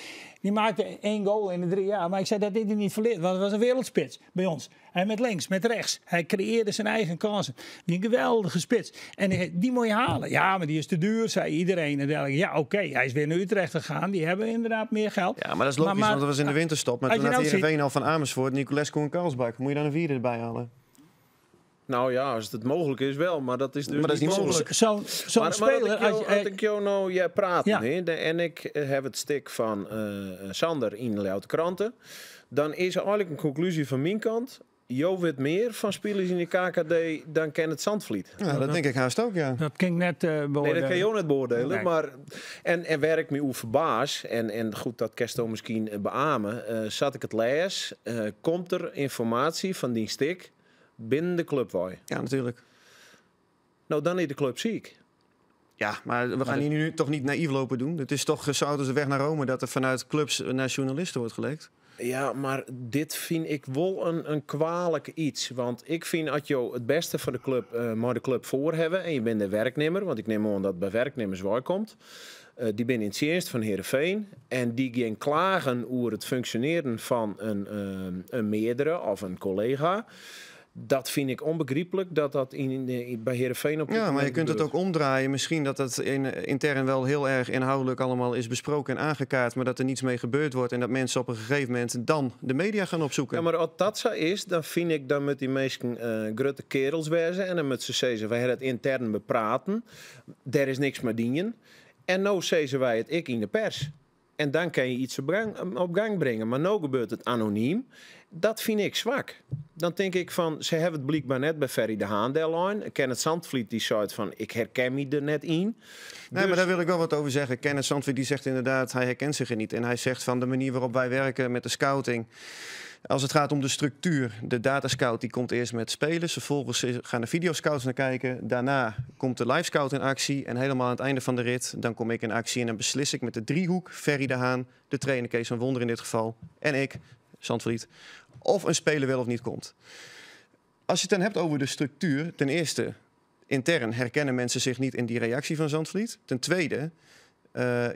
Speaker 6: Die maakte 1 goal in de 3 jaar. Maar ik zei, dat deed hij niet verleden. Want het was een wereldspits bij ons. Hij met links, met rechts. Hij creëerde zijn eigen kansen. Die een geweldige spits. En die moet je halen. Ja, maar die is te duur, zei iedereen. En dergelijke. Ja, oké, hij is weer naar Utrecht gegaan. Die hebben inderdaad meer geld.
Speaker 5: Ja, maar dat is logisch, want dat was in de winterstop. Maar toen had Heerenveen al van Amersfoort, Niculescu en Karlsbak. Moet je dan een 4e erbij halen?
Speaker 2: Nou ja, als het mogelijk is wel, maar dat is dus
Speaker 5: maar dat is niet mogelijk.
Speaker 6: Zo'n speler...
Speaker 2: Als ik jou nou praat,
Speaker 6: ja.
Speaker 2: En ik heb het stuk van Sander in de Leeuwarden Kranten, dan is er eigenlijk een conclusie van mijn kant. Jo weet meer van spelers in de KKD dan ken het Zandvliet.
Speaker 5: Ja, dat denk ik haast ook, ja.
Speaker 6: Dat kan ik net beoordelen.
Speaker 2: Nee, dat kan je ook net beoordelen.
Speaker 6: Nee.
Speaker 2: Maar, en waar ik me over verbaas, en goed, dat Kesto misschien beamen, zat ik het lees, komt er informatie van die stik binnen de club waar?
Speaker 5: Ja, natuurlijk.
Speaker 2: Nou, dan is de club ziek.
Speaker 5: Ja, maar we gaan hier nu toch niet naïef lopen doen. Het is toch zo als de weg naar Rome dat er vanuit clubs naar journalisten wordt gelekt.
Speaker 2: Ja, maar dit vind ik wel een kwalijk iets. Want ik vind dat je het beste van de club maar de club voor hebben. En je bent de werknemer, want ik neem aan dat bij werknemers waar komt. Die ben in het dienst van Heerenveen. En die gaan klagen over het functioneren van een meerdere of een collega. Dat vind ik onbegrijpelijk dat bij Heerenveen op.
Speaker 5: Ja, maar je kunt het ook omdraaien. Misschien dat het intern wel heel erg inhoudelijk allemaal is besproken en aangekaart, maar dat er niets mee gebeurd wordt en dat mensen op een gegeven moment dan de media gaan opzoeken.
Speaker 2: Ja, maar als dat zo is, dan vind ik dat met die meesten grote kerels wezen en dan met ze zeggen wij het intern bepraten. Daar is niks meer dienen. En nou zeggen wij het in de pers. En dan kan je iets op gang brengen. Maar nu gebeurt het anoniem. Dat vind ik zwak. Dan denk ik van, ze hebben het blijkbaar net bij Ferry de Haan deadline. Kenneth Zandvliet die zei van, ik herken me er net in.
Speaker 5: Nee, dus... maar daar wil ik wel wat over zeggen. Kenneth Zandvliet die zegt inderdaad, hij herkent zich er niet. En hij zegt van de manier waarop wij werken met de scouting. Als het gaat om de structuur, de datascout die komt eerst met spelers. Vervolgens gaan de videoscouts naar kijken. Daarna komt de live scout in actie. En helemaal aan het einde van de rit, dan kom ik in actie. En dan beslis ik met de driehoek, Ferry de Haan, de trainer Kees van Wonder in dit geval. En ik, Zandvliet, of een speler wel of niet komt. Als je het dan hebt over de structuur, ten eerste intern herkennen mensen zich niet in die reactie van Zandvliet. Ten tweede,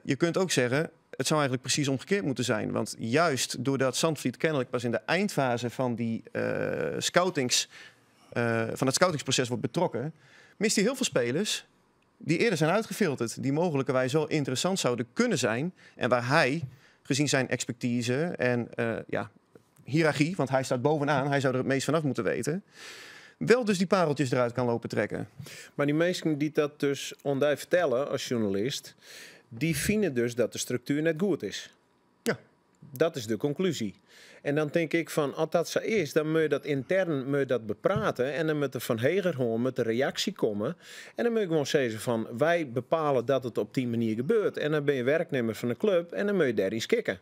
Speaker 5: je kunt ook zeggen, het zou eigenlijk precies omgekeerd moeten zijn. Want juist doordat Zandvliet kennelijk pas in de eindfase van die van het scoutingsproces wordt betrokken, mist hij heel veel spelers die eerder zijn uitgefilterd, die mogelijkerwijs wel interessant zouden kunnen zijn en waar hij, gezien zijn expertise en hiërarchie, want hij staat bovenaan, hij zou er het meest vanaf moeten weten, wel dus die pareltjes eruit kan lopen trekken.
Speaker 2: Maar die mensen die dat dus ondij vertellen als journalist, die vinden dus dat de structuur net goed is.
Speaker 5: Ja.
Speaker 2: Dat is de conclusie. En dan denk ik van, als dat zo is, dan moet je dat intern bepraten. En dan moet er van heger gewoon met de reactie komen. En dan moet je gewoon zeggen van, wij bepalen dat het op die manier gebeurt. En dan ben je werknemer van de club en dan moet je daar eens kikken.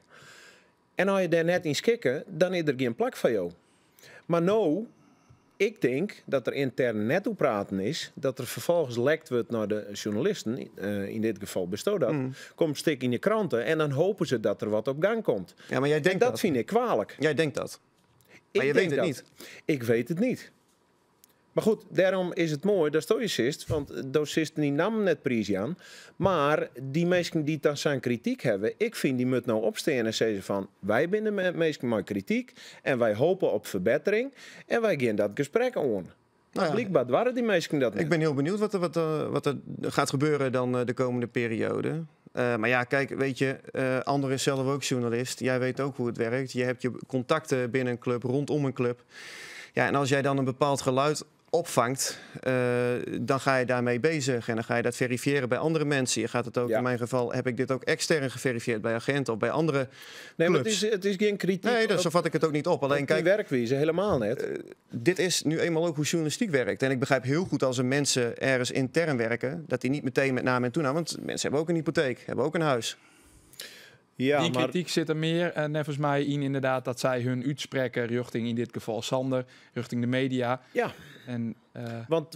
Speaker 2: En als je daar net eens kikken, dan is er geen plak van jou. Maar nou, ik denk dat er intern net op praten is, dat er vervolgens lekt wordt naar de journalisten, in dit geval bestaat dat, komt stik in de kranten en dan hopen ze dat er wat op gang komt.
Speaker 5: Ja, maar jij denkt
Speaker 2: en dat vind ik kwalijk.
Speaker 5: Jij denkt dat. Maar je weet het niet.
Speaker 2: Ik weet het niet. Maar goed, daarom is het mooi dat stoïcist, want docisten die namen net prijs aan. Maar die mensen die dan zijn kritiek hebben, ik vind die moet nou opstaan en zeggen van, wij zijn de mensen met kritiek en wij hopen op verbetering en wij gaan dat gesprek aan. Nou ja, blijkbaar waren die mensen dat niet.
Speaker 5: Ik ben heel benieuwd wat er gaat gebeuren dan de komende periode. Maar ja, kijk, weet je, Ander is zelf ook journalist. Jij weet ook hoe het werkt. Je hebt je contacten binnen een club, rondom een club. Ja, en als jij dan een bepaald geluid opvangt, dan ga je daarmee bezig en dan ga je dat verifiëren bij andere mensen. Je gaat het ook, in mijn geval heb ik dit ook extern geverifieerd bij agenten of bij andere clubs.
Speaker 2: Maar het is geen kritiek.
Speaker 5: Nee, zo vat ik het ook niet op. Alleen kijk,
Speaker 2: die werkwijze helemaal net.
Speaker 5: Dit is nu eenmaal ook hoe journalistiek werkt. En ik begrijp heel goed als er mensen ergens intern werken, dat die niet meteen met naam en toenaam, want mensen hebben ook een hypotheek, hebben ook een huis.
Speaker 1: Ja, die kritiek zit er meer, volgens mij, in inderdaad dat zij hun uitspreken richting, in dit geval Sander, richting de media.
Speaker 2: Ja,
Speaker 1: en,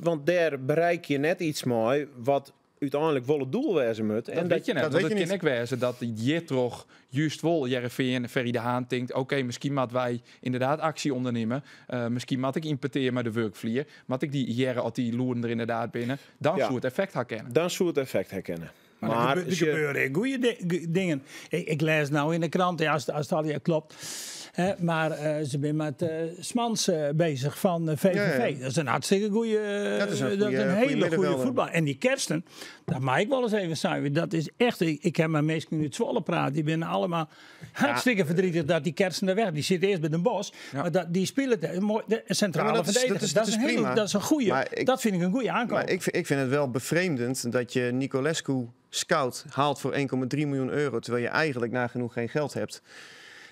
Speaker 2: want daar bereik je net iets mooi wat uiteindelijk wel het doel wezen moet.
Speaker 1: En dat weet je net, dat kan ik wezen dat je toch juist wel Jereveen en Ferry de Haan denkt, oké, misschien moet wij inderdaad actie ondernemen. Misschien moet ik importeren met de workvlier. Moet ik die jaren als die loeren er inderdaad binnen. Dan zou het effect herkennen.
Speaker 2: Dan zou het effect herkennen.
Speaker 6: Maar er gebeuren goede dingen. Ik lees nou in de krant, als het al klopt. Maar ze zijn met Smans bezig van VVV. Ja. Dat is een hartstikke goede, dat is een hele goede voetbal. En die Kersten, dat mag ik wel eens even zeggen. Dat is echt, ik heb met mensen nu het Zwolle praten. Die zijn allemaal hartstikke verdrietig dat die Kersten er weg. Die zit eerst bij Den Bosch. Ja. Maar die spelen de centrale verdediger. Dat is een goede. Dat vind ik een goede aankoop.
Speaker 5: Maar ik vind het wel bevreemdend dat je Nicolescu scout haalt voor 1,3 miljoen euro. Terwijl je eigenlijk nagenoeg geen geld hebt.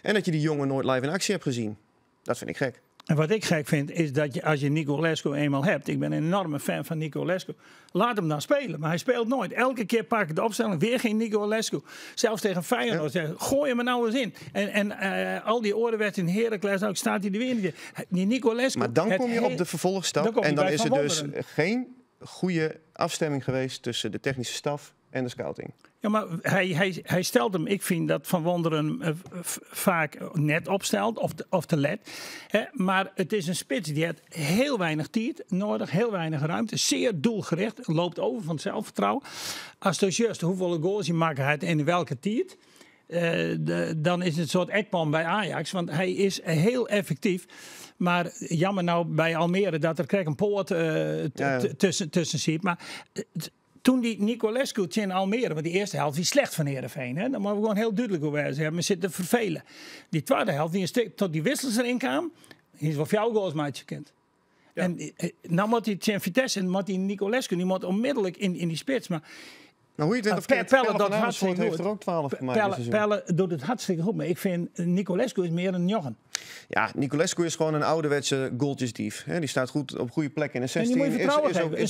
Speaker 5: En dat je die jongen nooit live in actie hebt gezien. Dat vind ik gek.
Speaker 6: En wat ik gek vind, is dat je, als je Nicolescu eenmaal hebt... Ik ben een enorme fan van Nicolescu. Laat hem dan spelen. Maar hij speelt nooit. Elke keer pak ik de opstelling. Weer geen Nicolescu. Zelfs tegen Feyenoord. Ja. Gooi hem er nou eens in. En al die orenwedstrijden in Heracles ook staat hij er weer niet. Die Nicolescu...
Speaker 5: Maar dan kom je op de vervolgstap. En dan is er dus geen goede afstemming geweest tussen de technische staf en de scouting.
Speaker 6: Ja, maar hij stelt hem. Ik vind dat Van Wonderen vaak net opstelt of te let. Maar het is een spits die heeft heel weinig tijd nodig, heel weinig ruimte. Zeer doelgericht, loopt over van het zelfvertrouwen. Als het juist hoeveel goals je maakt en in welke tijd, dan is het een soort Ekman bij Ajax. Want hij is heel effectief. Maar jammer nou bij Almere dat er krijg een poort tussen zit. Maar toen die Nicolescu in Almere, want die eerste helft die slecht van Heerenveen. Dan moeten we gewoon heel duidelijk over zijn. Hebben we zitten vervelen. Die tweede helft, die een stuk tot die wissels erin kwam, is wel jouw goals maatje kent. Ja. En nou moet hij tegen Vitesse en moet die Nicolescu, die moet onmiddellijk in die spits. Maar
Speaker 5: hoe je het Pelle dat hartstikke heeft er ook 12 gemaakt.
Speaker 6: Pelle doet het hartstikke goed, maar ik vind Nicolescu is meer een jongen.
Speaker 5: Ja, Nicolescu is gewoon een ouderwetse goaltjesdief. Die staat goed op goede plekken in de 16.
Speaker 6: En die moet vertrouwen geven.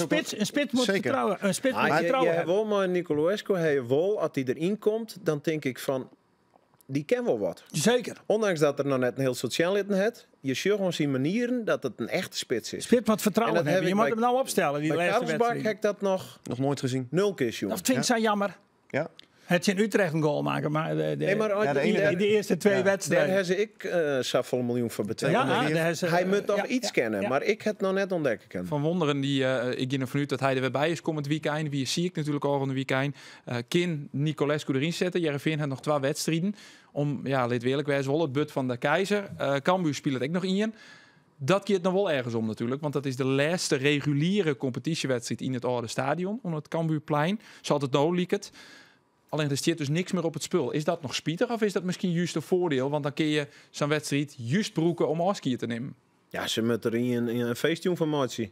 Speaker 6: Een spits moet vertrouwen. Een spits moet vertrouwen hebben.
Speaker 2: Wel, maar Nicolescu, als hij erin komt, dan denk ik van, die ken wel wat.
Speaker 6: Zeker.
Speaker 2: Ondanks dat er nog net een heel sociaal lid heeft, je ziet gewoon zijn manieren dat het een echte spits is.
Speaker 6: Spits wat vertrouwen hebben. Je moet hem nou opstellen. Die
Speaker 2: bij Karlsbak heb ik dat nog
Speaker 5: nooit gezien.
Speaker 2: 0 keer, jongen.
Speaker 6: Dat vind ik zo jammer.
Speaker 5: Ja.
Speaker 6: Het is in Utrecht een goal maken, maar
Speaker 2: de
Speaker 6: eerste 2
Speaker 2: daar
Speaker 6: wedstrijden.
Speaker 2: heb ik zoveel miljoen voor betaald. Hij moet toch iets kennen, maar ik het nog net ontdekken kunnen.
Speaker 1: Van Wonderen, ik ging ervan uit dat hij er weer bij is komend weekend. Wie zie ik natuurlijk al van de weekend. Kin Nicolescu erin zetten. Heerenveen had nog 2 wedstrijden. Om, laat eerlijk wezen, wel het but van de Keizer. Cambuur speelt het ook nog in. Dat keert nog wel ergens om natuurlijk. Want dat is de laatste reguliere competitiewedstrijd in het oude stadion. Onder het Cambuurplein. Zal het nou lieket. Alleen er staat dus niks meer op het spul. Is dat nog spietig of is dat misschien juist een voordeel? Want dan kun je zo'n wedstrijd juist broeken om afskiën te nemen.
Speaker 2: Ja, ze moeten er in een feestje van maken.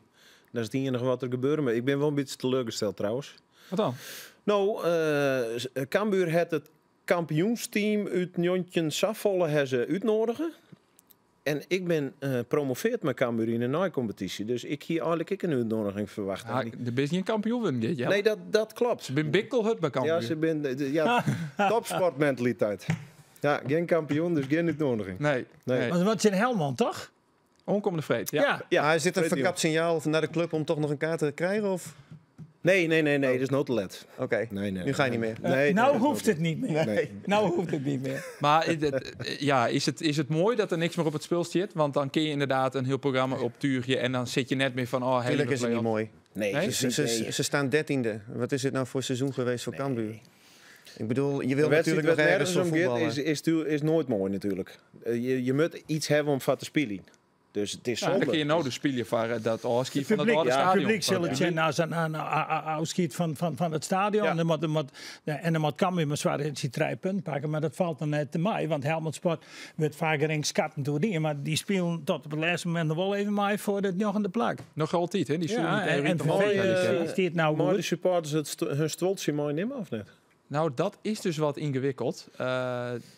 Speaker 2: Dat is het enige wat er gebeurt. Maar ik ben wel een beetje teleurgesteld trouwens.
Speaker 1: Wat dan?
Speaker 2: Nou, Cambuur had het kampioensteam uit Njontjen Safvolle uitnodigen. En ik ben promoveerd met Cambuur in een naaicompetitie. Dus ik hier eigenlijk een uitnodiging verwachten.
Speaker 1: Ja, de best niet een kampioen winnen, ja.
Speaker 2: Nee, dat klopt.
Speaker 1: Ze zijn bikkelhut bij Cambuur.
Speaker 2: Ja, ze zijn topsportmentaliteit. Ja, geen kampioen, dus geen uitnodiging.
Speaker 1: Nee.
Speaker 6: Want wat is in Helmond, toch?
Speaker 1: Onkomende vreed,
Speaker 6: Ja.
Speaker 5: Hij zit een verkapt signaal naar de club om toch nog een kaart te krijgen? Of?
Speaker 2: Nee, dat is noodlet.
Speaker 5: Oké, nu ga je niet meer.
Speaker 6: Nou hoeft het niet meer.
Speaker 2: Nee.
Speaker 6: Nou hoeft het niet meer.
Speaker 1: Maar is het mooi dat er niks meer op het spel zit? Want dan kun je inderdaad een heel programma opturen en dan zit je net meer van...
Speaker 5: Natuurlijk is het niet mooi.
Speaker 2: Nee?
Speaker 5: Ze staan 13e. Wat is dit nou voor seizoen geweest voor Cambuur? Ik bedoel, je wil
Speaker 2: de
Speaker 5: natuurlijk nog ergens voor voetballen.
Speaker 2: Is nooit mooi natuurlijk. Je moet iets hebben om van te spelen. Dus het is zonde.
Speaker 1: Dan kun je nou de spelen van dat afschiet van het oude stadion.
Speaker 6: Het publiek zal het zijn afschiet van het stadion. Ja. En dan moet Cambuur maar zwaar die 3 punten pakken. Maar dat valt dan net te mij. Want Helmond Sport wordt vaak een schatten door die. Maar die spelen tot op het laatste moment nog wel even mee voor de nog plak.
Speaker 1: Nog altijd, hè? Die
Speaker 6: nou
Speaker 2: maar de supporters hun stoltje mooi nemen of niet?
Speaker 1: Nou, dat is dus wat ingewikkeld.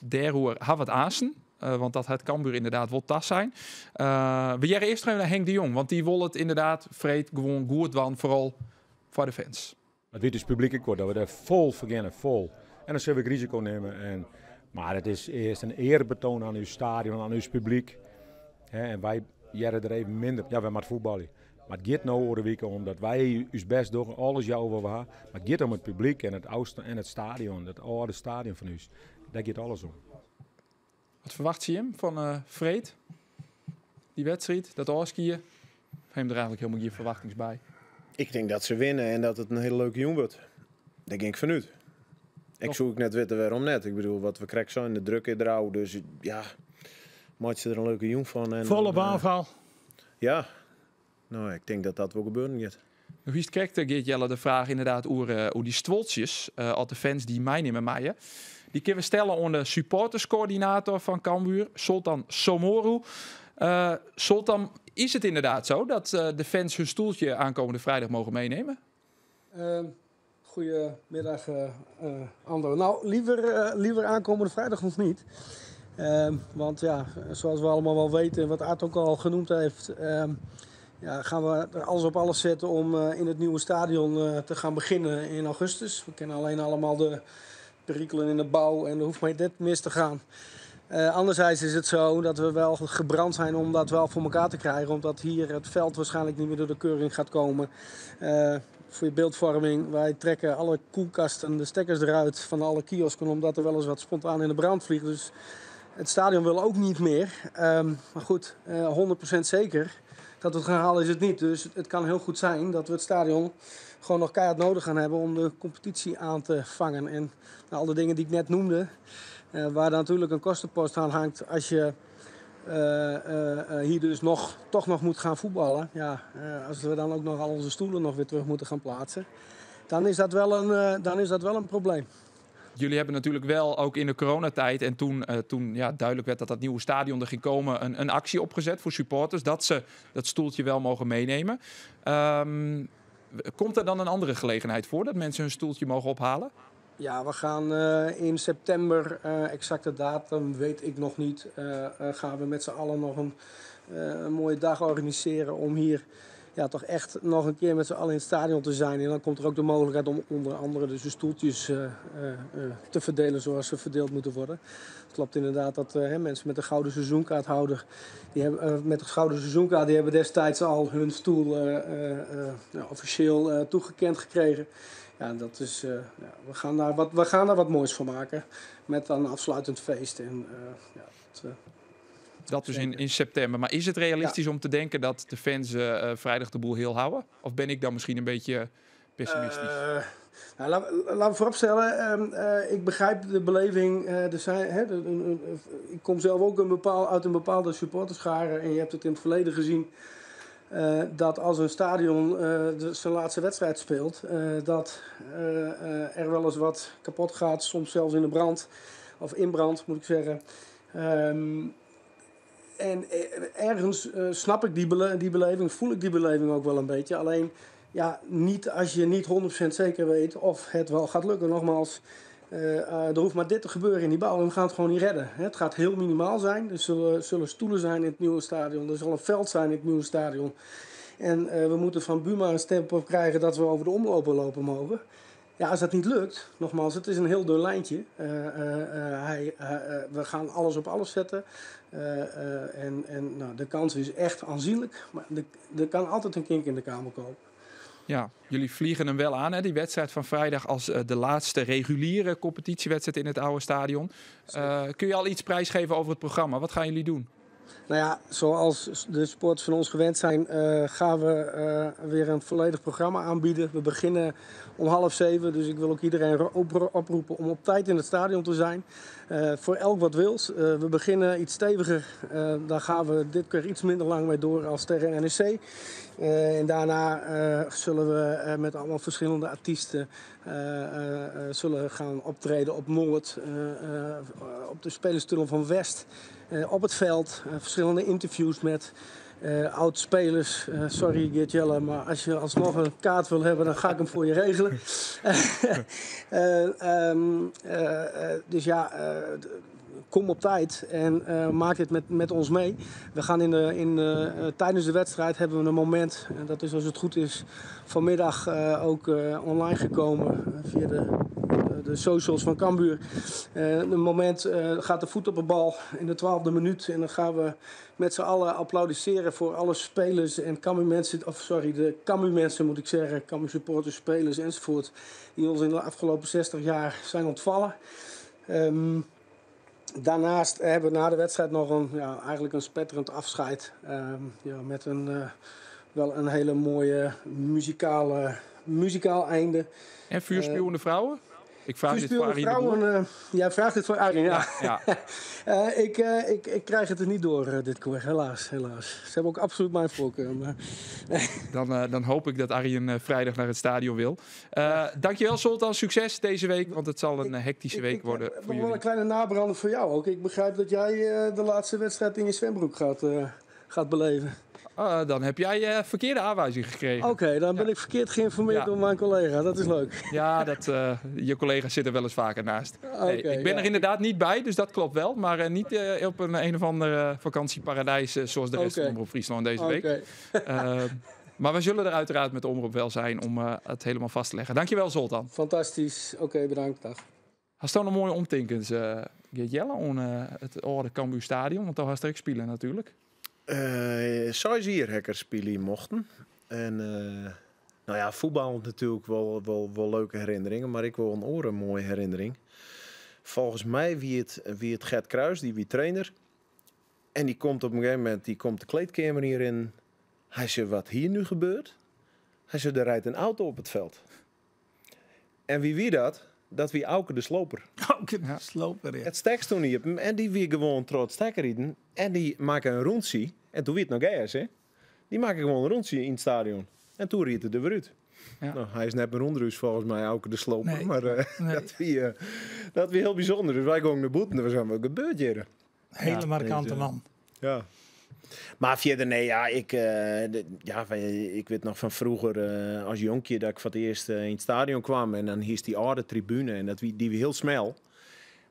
Speaker 1: Daarover had wat aansen. Want dat het Cambuur inderdaad wel tas zijn. We jaren eerst naar Henk de Jong. Want die wil het inderdaad vreed gewoon goed doen. Vooral voor de fans.
Speaker 8: Het weet dus publiek ik dat we daar vol verkennen, vol. En dan zullen we risico nemen. Maar het is eerst een eerbetoon aan uw stadion, aan uw publiek. En wij jaren er even minder. Ja, wij moeten voetballen. Maar het gaat nou over de week omdat wij ons best doen, alles jou over waar. Maar het gaat om het publiek en het stadion, het oude stadion van ons. Daar gaat alles om.
Speaker 1: Wat verwacht je hem van Vreed? Die wedstrijd, dat oorskiën? Heeft hem er eigenlijk helemaal geen verwachtings bij?
Speaker 2: Ik denk dat ze winnen en dat het een hele leuke jong wordt. Daar ging ik vanuit. Ik zoek net weten waarom net. Ik bedoel, wat we krijgen zijn, de druk in de dus ja, maakt ze er een leuke jong van. En
Speaker 6: volle aanval.
Speaker 2: Ja, nou, ik denk dat dat wel gebeuren gaat.
Speaker 1: Nog eens kijkt, Geert Jelle, de vraag inderdaad hoe die stwoltjes, al de fans die mij nemen maaien. Die kunnen we stellen onder de supporterscoördinator van Cambuur, Sultan Somoru. Sultan, is het inderdaad zo dat de fans hun stoeltje aankomende vrijdag mogen meenemen?
Speaker 9: Goedemiddag, Ando. Nou, liever aankomende vrijdag nog niet. Want ja, zoals we allemaal wel weten, wat Art ook al genoemd heeft... gaan we er alles op alles zetten om in het nieuwe stadion te gaan beginnen in augustus. We kennen alleen allemaal de perikelen in de bouw en er hoeft maar net mis te gaan. Anderzijds is het zo dat we wel gebrand zijn om dat wel voor elkaar te krijgen. Omdat hier het veld waarschijnlijk niet meer door de keuring gaat komen. Voor je beeldvorming, wij trekken alle koelkasten, de stekkers eruit van alle kiosken. Omdat er wel eens wat spontaan in de brand vliegt. Dus het stadion wil ook niet meer. Maar goed, 100% zeker dat we het gaan halen is het niet. Dus het kan heel goed zijn dat we het stadion gewoon nog keihard nodig gaan hebben om de competitie aan te vangen. En al de dingen die ik net noemde, waar dan natuurlijk een kostenpost aan hangt als je hier dus toch nog moet gaan voetballen. Ja, als we dan ook nog al onze stoelen nog weer terug moeten gaan plaatsen, dan is dat wel een probleem.
Speaker 1: Jullie hebben natuurlijk wel ook in de coronatijd en toen duidelijk werd dat nieuwe stadion er ging komen, een actie opgezet voor supporters dat ze dat stoeltje wel mogen meenemen. Komt er dan een andere gelegenheid voor dat mensen hun stoeltje mogen ophalen?
Speaker 9: Ja, we gaan in september, exacte datum weet ik nog niet, gaan we met z'n allen nog een mooie dag organiseren om hier toch echt nog een keer met z'n allen in het stadion te zijn. En dan komt er ook de mogelijkheid om onder andere dus de stoeltjes te verdelen zoals ze verdeeld moeten worden. Het klopt inderdaad dat mensen met de gouden seizoenkaarthouder, die hebben destijds al hun stoel officieel toegekend gekregen. ja, dat is, we gaan daar wat moois van maken. Met dan een afsluitend feest. En,
Speaker 1: dat dus in september. Maar is het realistisch om te denken dat de fans vrijdag de boel heel houden? Of ben ik dan misschien een beetje pessimistisch?
Speaker 9: Laten we vooropstellen, ik begrijp de beleving. Ik kom zelf ook uit een bepaalde supporterschare. En je hebt het in het verleden gezien. Dat als een stadion zijn laatste wedstrijd speelt, dat er wel eens wat kapot gaat, soms zelfs in de brand, of in brand moet ik zeggen. En ergens snap ik die beleving, voel ik die beleving ook wel een beetje. Alleen, ja, niet als je niet 100% zeker weet of het wel gaat lukken. Nogmaals, er hoeft maar dit te gebeuren in die bouw en we gaan het gewoon niet redden. Het gaat heel minimaal zijn. Er zullen stoelen zijn in het nieuwe stadion. Er zal een veld zijn in het nieuwe stadion. En we moeten van Buma een stempel krijgen dat we over de omlopen lopen mogen. Ja, als dat niet lukt, nogmaals, het is een heel dun lijntje. We gaan alles op alles zetten. De kans is echt aanzienlijk. Maar er kan altijd een kink in de kamer komen.
Speaker 1: Ja, jullie vliegen hem wel aan, hè? Die wedstrijd van vrijdag als de laatste reguliere competitiewedstrijd in het oude stadion. Kun je al iets prijsgeven over het programma? Wat gaan jullie doen?
Speaker 9: Nou ja, zoals de sporters van ons gewend zijn, gaan we weer een volledig programma aanbieden. We beginnen om 6:30, dus ik wil ook iedereen oproepen om op tijd in het stadion te zijn. Voor elk wat wils. We beginnen iets steviger. Daar gaan we dit keer iets minder lang mee door als tegen NEC. En daarna zullen we met allemaal verschillende artiesten zullen gaan optreden op Noord, op de spelerstunnel van West. Op het veld, verschillende interviews met oud-spelers. Sorry Geert-Jelle, maar als je alsnog een kaart wil hebben, dan ga ik hem voor je regelen. Dus ja, kom op tijd en maak dit met ons mee. We gaan tijdens de wedstrijd hebben we een moment, en dat is als het goed is vanmiddag ook online gekomen via de socials van Cambuur. Een moment gaat de voet op de bal in de 12e minuut. En dan gaan we met z'n allen applaudisseren voor alle spelers en de Cambuur-mensen moet ik zeggen. Cambuur supporters, spelers enzovoort. Die ons in de afgelopen 60 jaar zijn ontvallen. Daarnaast hebben we na de wedstrijd nog eigenlijk een spetterend afscheid. Met wel een hele mooie muzikaal einde.
Speaker 1: En vuurspuwende vrouwen? Ik vraag dit voor Arjen.
Speaker 9: Jij vraagt dit voor Arjen, ja.
Speaker 1: Ja.
Speaker 9: Ik krijg het er niet door dit keer, helaas. Ze hebben ook absoluut mijn voorkeur. Maar...
Speaker 1: Dan hoop ik dat Arjen vrijdag naar het stadion wil. Dankjewel Zoltan, succes deze week, want het zal een hectische week worden voor jullie.
Speaker 9: Wel een kleine nabrander voor jou ook. Ik begrijp dat jij de laatste wedstrijd in je zwembroek gaat beleven.
Speaker 1: Dan heb jij verkeerde aanwijzing gekregen.
Speaker 9: Oké, dan ben ik verkeerd geïnformeerd door mijn collega. Dat is leuk.
Speaker 1: Ja, je collega's zitten wel eens vaker naast. Nee, ik ben er inderdaad niet bij, dus dat klopt wel. Maar niet op een of ander vakantieparadijs zoals de rest van Omroep Friesland deze week. Maar we zullen er uiteraard met de Omroep wel zijn om het helemaal vast te leggen. Dankjewel Zoltan.
Speaker 9: Fantastisch. Oké, bedankt. Dag.
Speaker 1: Hast dan een mooie omtinkens, Geert-Jelle, om het oude Cambuur stadion? Want daar was er spelen natuurlijk.
Speaker 2: 6 hier hekkers spelen mochten. En voetbal natuurlijk wel leuke herinneringen, maar ik wil een oren mooie herinnering. Volgens mij wie het Gert Kruis, die wie trainer. En die komt op een gegeven moment de kleedkamer hierin. Hij zegt, wat hier nu gebeurt? Hij zegt, er rijdt een auto op het veld. En wie dat? Dat wie Auke de Sloper.
Speaker 6: Auke de Sloper, ja.
Speaker 2: Het stek stond niet op hem en die wie gewoon trots stekker rijden. En die maken een rondje. En toen weet het nog eens, hè. Die maken gewoon een rondje in het stadion. En toen riet het er weer uit. Ja. Nou, hij is net een rondruis volgens mij, Auke de Sloper. Nee, maar dat wie heel bijzonder. Dus wij gingen naar boeten en we zijn wat gebeurd hier.
Speaker 6: Hele markante man.
Speaker 2: Ja. Maar verder, nee, ja, ik weet nog van vroeger als jonkje dat ik voor het eerst in het stadion kwam. En dan hier is die oude tribune en die heel snel,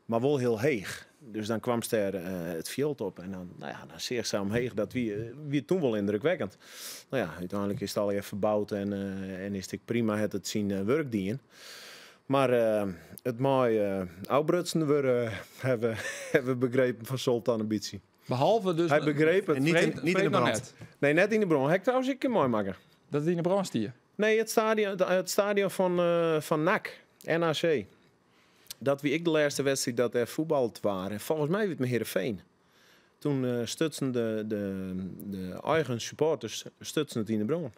Speaker 2: maar wel heel heeg. Dus dan kwam er het veld op en dan zeer samen heeg. Dat wie toen wel indrukwekkend. Nou ja, uiteindelijk is het al even verbouwd en is het prima het zien werkdienen. Maar het mooie oudbrutsen hebben we begrepen van Zoltan ambitie.
Speaker 1: Behalve dus...
Speaker 2: Hij begreep het.
Speaker 5: En niet in de brand.
Speaker 2: Nee, net in de bron. Hij trouwens ik mooi maken.
Speaker 1: Dat het in de brand stier?
Speaker 2: Nee, het stadion van NAC, NAC. Dat wie ik de laatste wedstrijd dat er voetbald waren. Volgens mij werd het Heerenveen. Toen stutsen de eigen supporters stutsen het in de bron.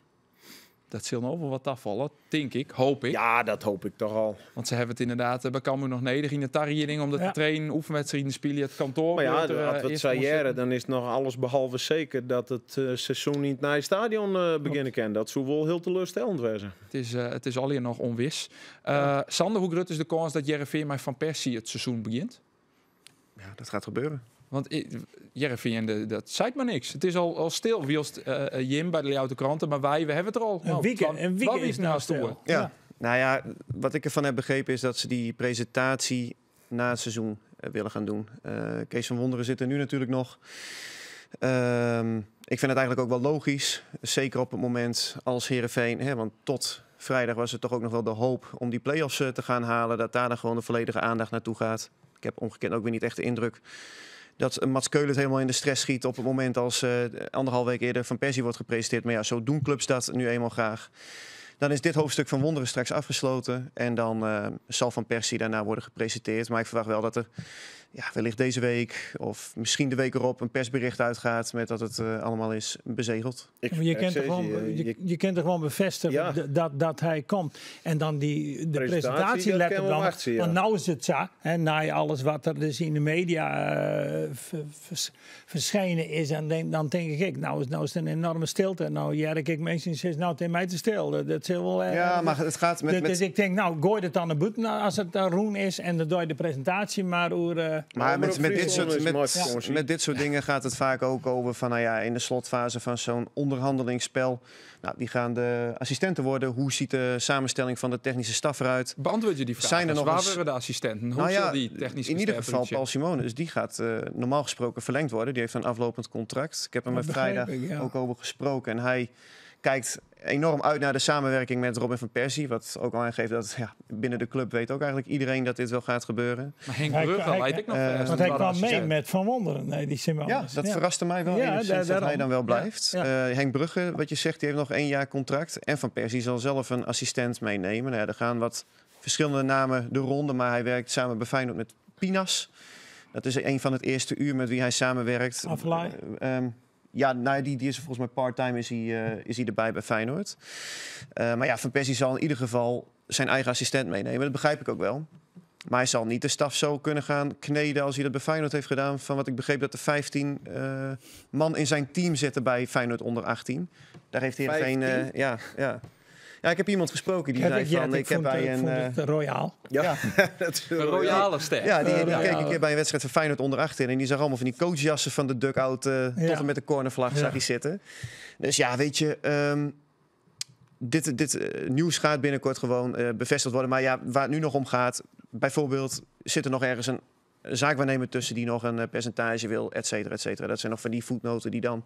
Speaker 1: Dat zal nog wel wat afvallen, denk ik, hoop ik.
Speaker 2: Ja, dat hoop ik toch al.
Speaker 1: Want ze hebben het inderdaad bij Cambuur nog nederig in de tarriering om te trainen, oefenwedstrijden spelen, het kantoor.
Speaker 2: Maar ja, als we het zeggen, dan is het nog alles behalve zeker dat het seizoen niet naar het stadion beginnen kan. Dat zou wel heel teleurstellend wezen.
Speaker 1: Het is al hier nog onwis. Sander, hoe groot is de kans dat Heerenveen met Van Persie het seizoen begint?
Speaker 5: Ja, dat gaat gebeuren.
Speaker 1: Want Heerenveen, dat zei maar niks. Het is al stil. Wie als Jim bij de Leeuwarden Kranten, maar we hebben het er al.
Speaker 6: Een weekend is nou stil.
Speaker 5: Ja. Nou ja, wat ik ervan heb begrepen is dat ze die presentatie na het seizoen willen gaan doen. Kees van Wonderen zit er nu natuurlijk nog. Ik vind het eigenlijk ook wel logisch. Zeker op het moment als Heerenveen. Want tot vrijdag was het toch ook nog wel de hoop om die play-offs te gaan halen. Dat daar dan gewoon de volledige aandacht naartoe gaat. Ik heb omgekeerd ook weer niet echt de indruk dat Mats Keulen het helemaal in de stress schiet op het moment als 1,5 week eerder Van Persie wordt gepresenteerd. Maar ja, zo doen clubs dat nu eenmaal graag. Dan is dit hoofdstuk van Wonderen straks afgesloten. En dan zal Van Persie daarna worden gepresenteerd. Maar ik verwacht wel dat er wellicht deze week of misschien de week erop een persbericht uitgaat met dat het allemaal is bezegeld.
Speaker 6: Je kunt er gewoon bevestigen dat hij komt. En dan de presentatie letten dan. Want nou is het zo, na alles wat er dus in de media verschenen is. En dan denk ik, nou is het een enorme stilte. Nou, ik mensen zeggen, nou, tegen mij te stil. Dat is wel
Speaker 5: maar het gaat met...
Speaker 6: Dus ik denk, nou, gooi het dan naar buiten als het roen is. En dan doe je de presentatie maar over...
Speaker 5: Maar met dit soort dingen gaat het vaak ook over van, in de slotfase van zo'n onderhandelingsspel. Nou, wie gaan de assistenten worden? Hoe ziet de samenstelling van de technische staf eruit?
Speaker 1: Beantwoord je die vraag?
Speaker 5: Zijn er nog
Speaker 1: waar worden de assistenten? Hoe zal die technische
Speaker 5: in ieder geval Paul Simonis, die gaat normaal gesproken verlengd worden. Die heeft een aflopend contract. Ik heb hem vrijdag ook over gesproken. En hij kijkt enorm uit naar de samenwerking met Robin van Persie. Wat ook al aangeeft dat binnen de club weet ook eigenlijk iedereen dat dit wel gaat gebeuren.
Speaker 1: Maar Henk Brugge weet ik nog.
Speaker 6: Want hij kwam mee met Van Wonderen. Nee, die
Speaker 5: ja, dat verraste mij wel enigszins dat hij dan wel blijft. Henk Brugge, wat je zegt, die heeft nog 1 jaar contract. En Van Persie zal zelf een assistent meenemen. Er gaan wat verschillende namen de ronde. Maar hij werkt samen bij Feyenoord met Pinas. Dat is een van het eerste uur met wie hij samenwerkt.
Speaker 6: Aflaai.
Speaker 5: Die is volgens mij part-time is hij erbij bij Feyenoord. Maar Van Persie zal in ieder geval zijn eigen assistent meenemen. Dat begrijp ik ook wel. Maar hij zal niet de staf zo kunnen gaan kneden als hij dat bij Feyenoord heeft gedaan. Van wat ik begreep dat er 15 man in zijn team zitten bij Feyenoord onder 18. Daar heeft Heerenveen... Ja, ik heb iemand gesproken die zei van... Ik heb bij een
Speaker 6: royaal.
Speaker 5: Ja,
Speaker 1: een royale ster.
Speaker 5: Ja, die keek een keer bij een wedstrijd van Feyenoord onder 18 en die zag allemaal van die coachjassen van de dugout tot en met de cornervlag zag hij zitten. Dus ja, weet je, dit nieuws gaat binnenkort gewoon bevestigd worden. Maar waar het nu nog om gaat, bijvoorbeeld zit er nog ergens een zaakwaarnemer tussen die nog een percentage wil, et cetera, et cetera. Dat zijn nog van die voetnoten die dan...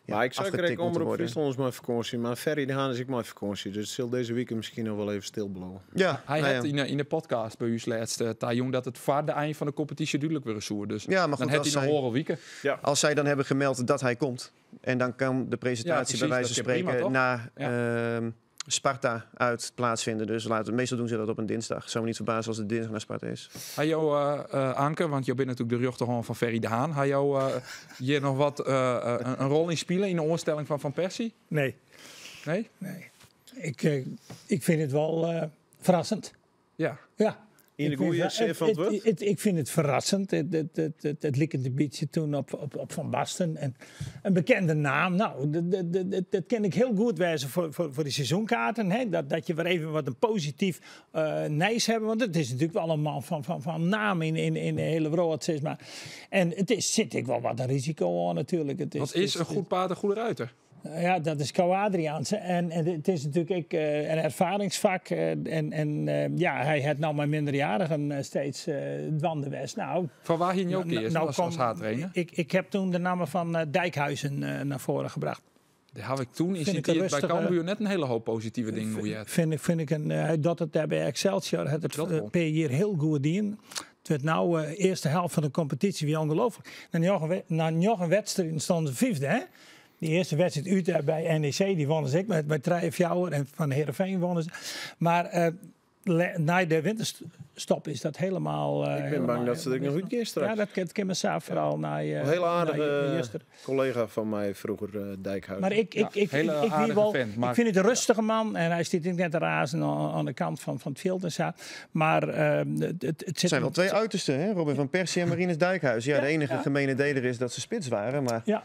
Speaker 2: Maar ik zou direct Omroep Friesland mijn vakantie, maar Ferry de Haan is ik mijn vakantie. Dus het zal deze week misschien nog wel even stilblowen.
Speaker 1: Ja, hij had in de podcast bij u laatste Tajong dat het vaart de eind van de competitie duidelijk weer zoer. Dus
Speaker 5: maar goed,
Speaker 1: dan heeft hij nog horen wieken.
Speaker 5: Ja. Als zij dan hebben gemeld dat hij komt en dan kan de presentatie bij wijze van spreken na Sparta uit plaatsvinden. Dus meestal doen ze dat op een dinsdag. Zou me niet verbazen als het dinsdag naar Sparta is.
Speaker 1: Anke, want je bent natuurlijk de rechterhand van Ferry de Haan. Had jou hier nog wat een rol in spelen in de oorstelling van Persie?
Speaker 6: Nee.
Speaker 1: Nee?
Speaker 6: Nee. Ik vind het wel verrassend.
Speaker 1: Ja.
Speaker 6: Ja.
Speaker 2: In de goede zin van het woord?
Speaker 6: Ik vind het verrassend. Het likkend een beetje toen op Van Basten. En een bekende naam. Nou, dat ken ik heel goed wijzen voor de seizoenkaarten. Hè? Dat je weer even wat een positief nijs hebben. Want het is natuurlijk wel een man van naam in de hele wereld. Zeg maar. En zit ik wel wat een risico aan natuurlijk.
Speaker 1: Wat is een goed paard, een goede ruiter?
Speaker 6: Ja, dat is Kou Adriaanse. En het is natuurlijk een ervaringsvak. Hij had nou maar minderjarigen steeds dwandenwest. Nou,
Speaker 1: van waar ging je ook eerst als haattrainer?
Speaker 6: Ik heb toen de namen van Dijkhuizen naar voren gebracht.
Speaker 1: Die had ik toen bij Cambuur net een hele hoop positieve dingen.
Speaker 6: Vind ik dat het daar bij Excelsior het per jaar heel goed dien. Het werd nou eerste helft van de competitie weer ongelooflijk. Na nog een wedstrijd stonden 5e, hè? Die eerste wedstrijd uit bij NEC, die wonnen ze ook met 3-4 en van Heerenveen wonnen ze. Maar na de winterstop is dat helemaal...
Speaker 2: ik ben bang dat ze er nog goed gaan straks.
Speaker 6: Ja, dat kan me zelf vooral naar je.
Speaker 2: Een hele aardige collega van mij vroeger, Dijkhuis.
Speaker 6: Maar ik vind het een rustige man en hij zit net te razen aan de kant van het veld en zo. Maar het
Speaker 5: zijn wel twee uitersten, hè? Robin van Persie en Marinus Dijkhuis. Ja, de enige gemene deler is dat ze spits waren. Maar...
Speaker 6: Ja,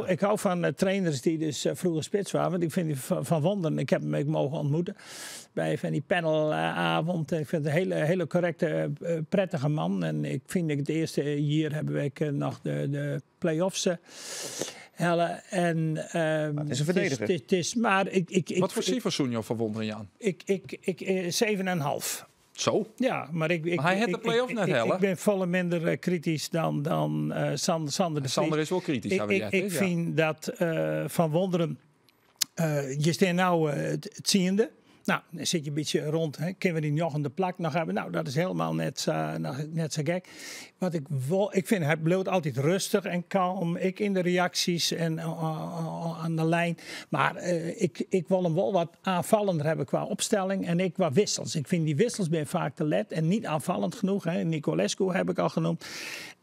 Speaker 6: ik hou van trainers die dus vroeger spits waren. Want ik vind Van Wonderen, ik heb hem ook mogen ontmoeten bij van die panelavond. Ik vind het een hele correcte, prettige man. En ik vind dat het eerste jaar hebben we nog de play-offs hellen. En
Speaker 5: het is een verdediger.
Speaker 6: Maar
Speaker 1: wat voor cijfer zoen je van Wonderen, Jan?
Speaker 6: 7,5.
Speaker 1: Zo?
Speaker 6: Ja, maar
Speaker 1: hij had de play-off net hellen.
Speaker 6: Ik ben volle minder kritisch dan Sander de Vries.
Speaker 1: Sander is wel kritisch.
Speaker 6: Ik vind dat Van Wonderen, je staat nou het ziende. Nou, dan zit je een beetje rond. Hè. Kunnen we die nog in de plak nog hebben? Nou, dat is helemaal net zo gek. Wat ik vind, hij bleef altijd rustig en kalm. Ik in de reacties en aan de lijn. Maar ik wil hem wel wat aanvallender hebben qua opstelling en ik qua wissels. Ik vind die wissels ben vaak te let en niet aanvallend genoeg. Hè. Nicolescu heb ik al genoemd.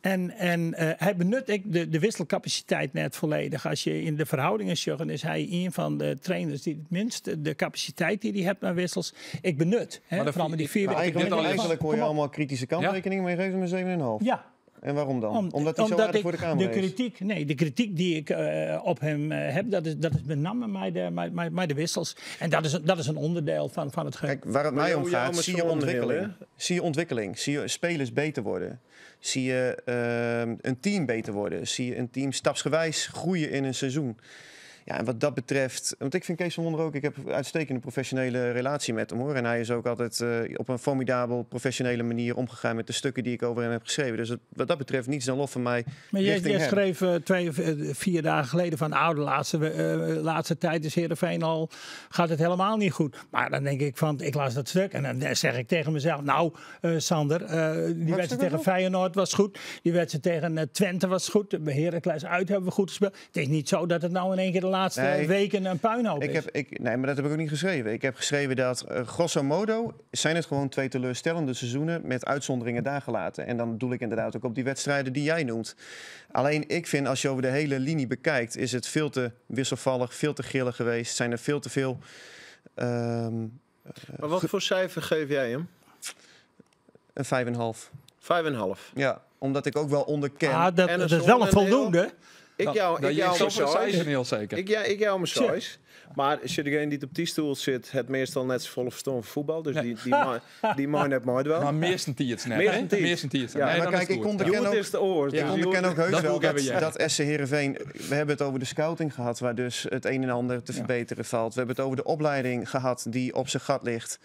Speaker 6: En hij benut de wisselcapaciteit net volledig. Als je in de verhoudingen zegt, is hij een van de trainers die het minst de capaciteit die hij heeft naar wissels. Ik benut. Hè, vooral met die 4
Speaker 5: eigenlijk hoor je allemaal kritische kanttekeningen, maar je geeft hem een 7,5.
Speaker 6: Ja.
Speaker 5: En waarom dan? Omdat hij zo aardig voor de Kamer is?
Speaker 6: De kritiek die ik op hem heb, dat is met name de wissels. En dat is een onderdeel van het geheel.
Speaker 5: Kijk, waar het mij om gaat, zie je ontwikkeling. Zie je ontwikkeling. Zie je spelers beter worden. Zie je een team beter worden. Zie je een team stapsgewijs groeien in een seizoen. Ja, en wat dat betreft, want ik vind Kees van Wonderen ook, ik heb een uitstekende professionele relatie met hem hoor. En hij is ook altijd op een formidabel professionele manier omgegaan met de stukken die ik over hem heb geschreven. Dus wat dat betreft niets dan lof van mij.
Speaker 6: Maar jij schreef 4 dagen geleden van de laatste tijd is Heerenveen al, gaat het helemaal niet goed. Maar dan denk ik van, ik las dat stuk en dan zeg ik tegen mezelf, nou Sander, die wedstrijd tegen Feyenoord was goed. Die wedstrijd tegen Twente was goed. Bij Heracles uit hebben we goed gespeeld. Het is niet zo dat het nou in één keer de laatste weken een puinhoop is.
Speaker 5: Nee, maar dat heb ik ook niet geschreven. Ik heb geschreven dat grosso modo zijn het gewoon 2 teleurstellende seizoenen met uitzonderingen daar gelaten. En dan doel ik inderdaad ook op die wedstrijden die jij noemt. Alleen ik vind, als je over de hele linie bekijkt, is het veel te wisselvallig, veel te grillig geweest. Zijn er veel te veel...
Speaker 2: maar wat voor cijfer geef jij hem?
Speaker 5: Een 5,5.
Speaker 2: 5,5?
Speaker 5: Ja, omdat ik ook wel onderken...
Speaker 6: Dat is wel een voldoende.
Speaker 2: Ik jou
Speaker 1: heel zeker.
Speaker 2: Ik jou mijn size. Maar als je degene die op die stoel zit, het meestal net zo volle verstand van voetbal. Dus die man heeft mooi wel.
Speaker 1: Maar meestal tiert net. Meestal tiert.
Speaker 5: Ja, maar kijk, ik onderken ook heus wel dat SC Heerenveen... We hebben het over de scouting gehad, waar dus het een en ander te verbeteren valt. We hebben het over de opleiding gehad, die op zijn gat ligt.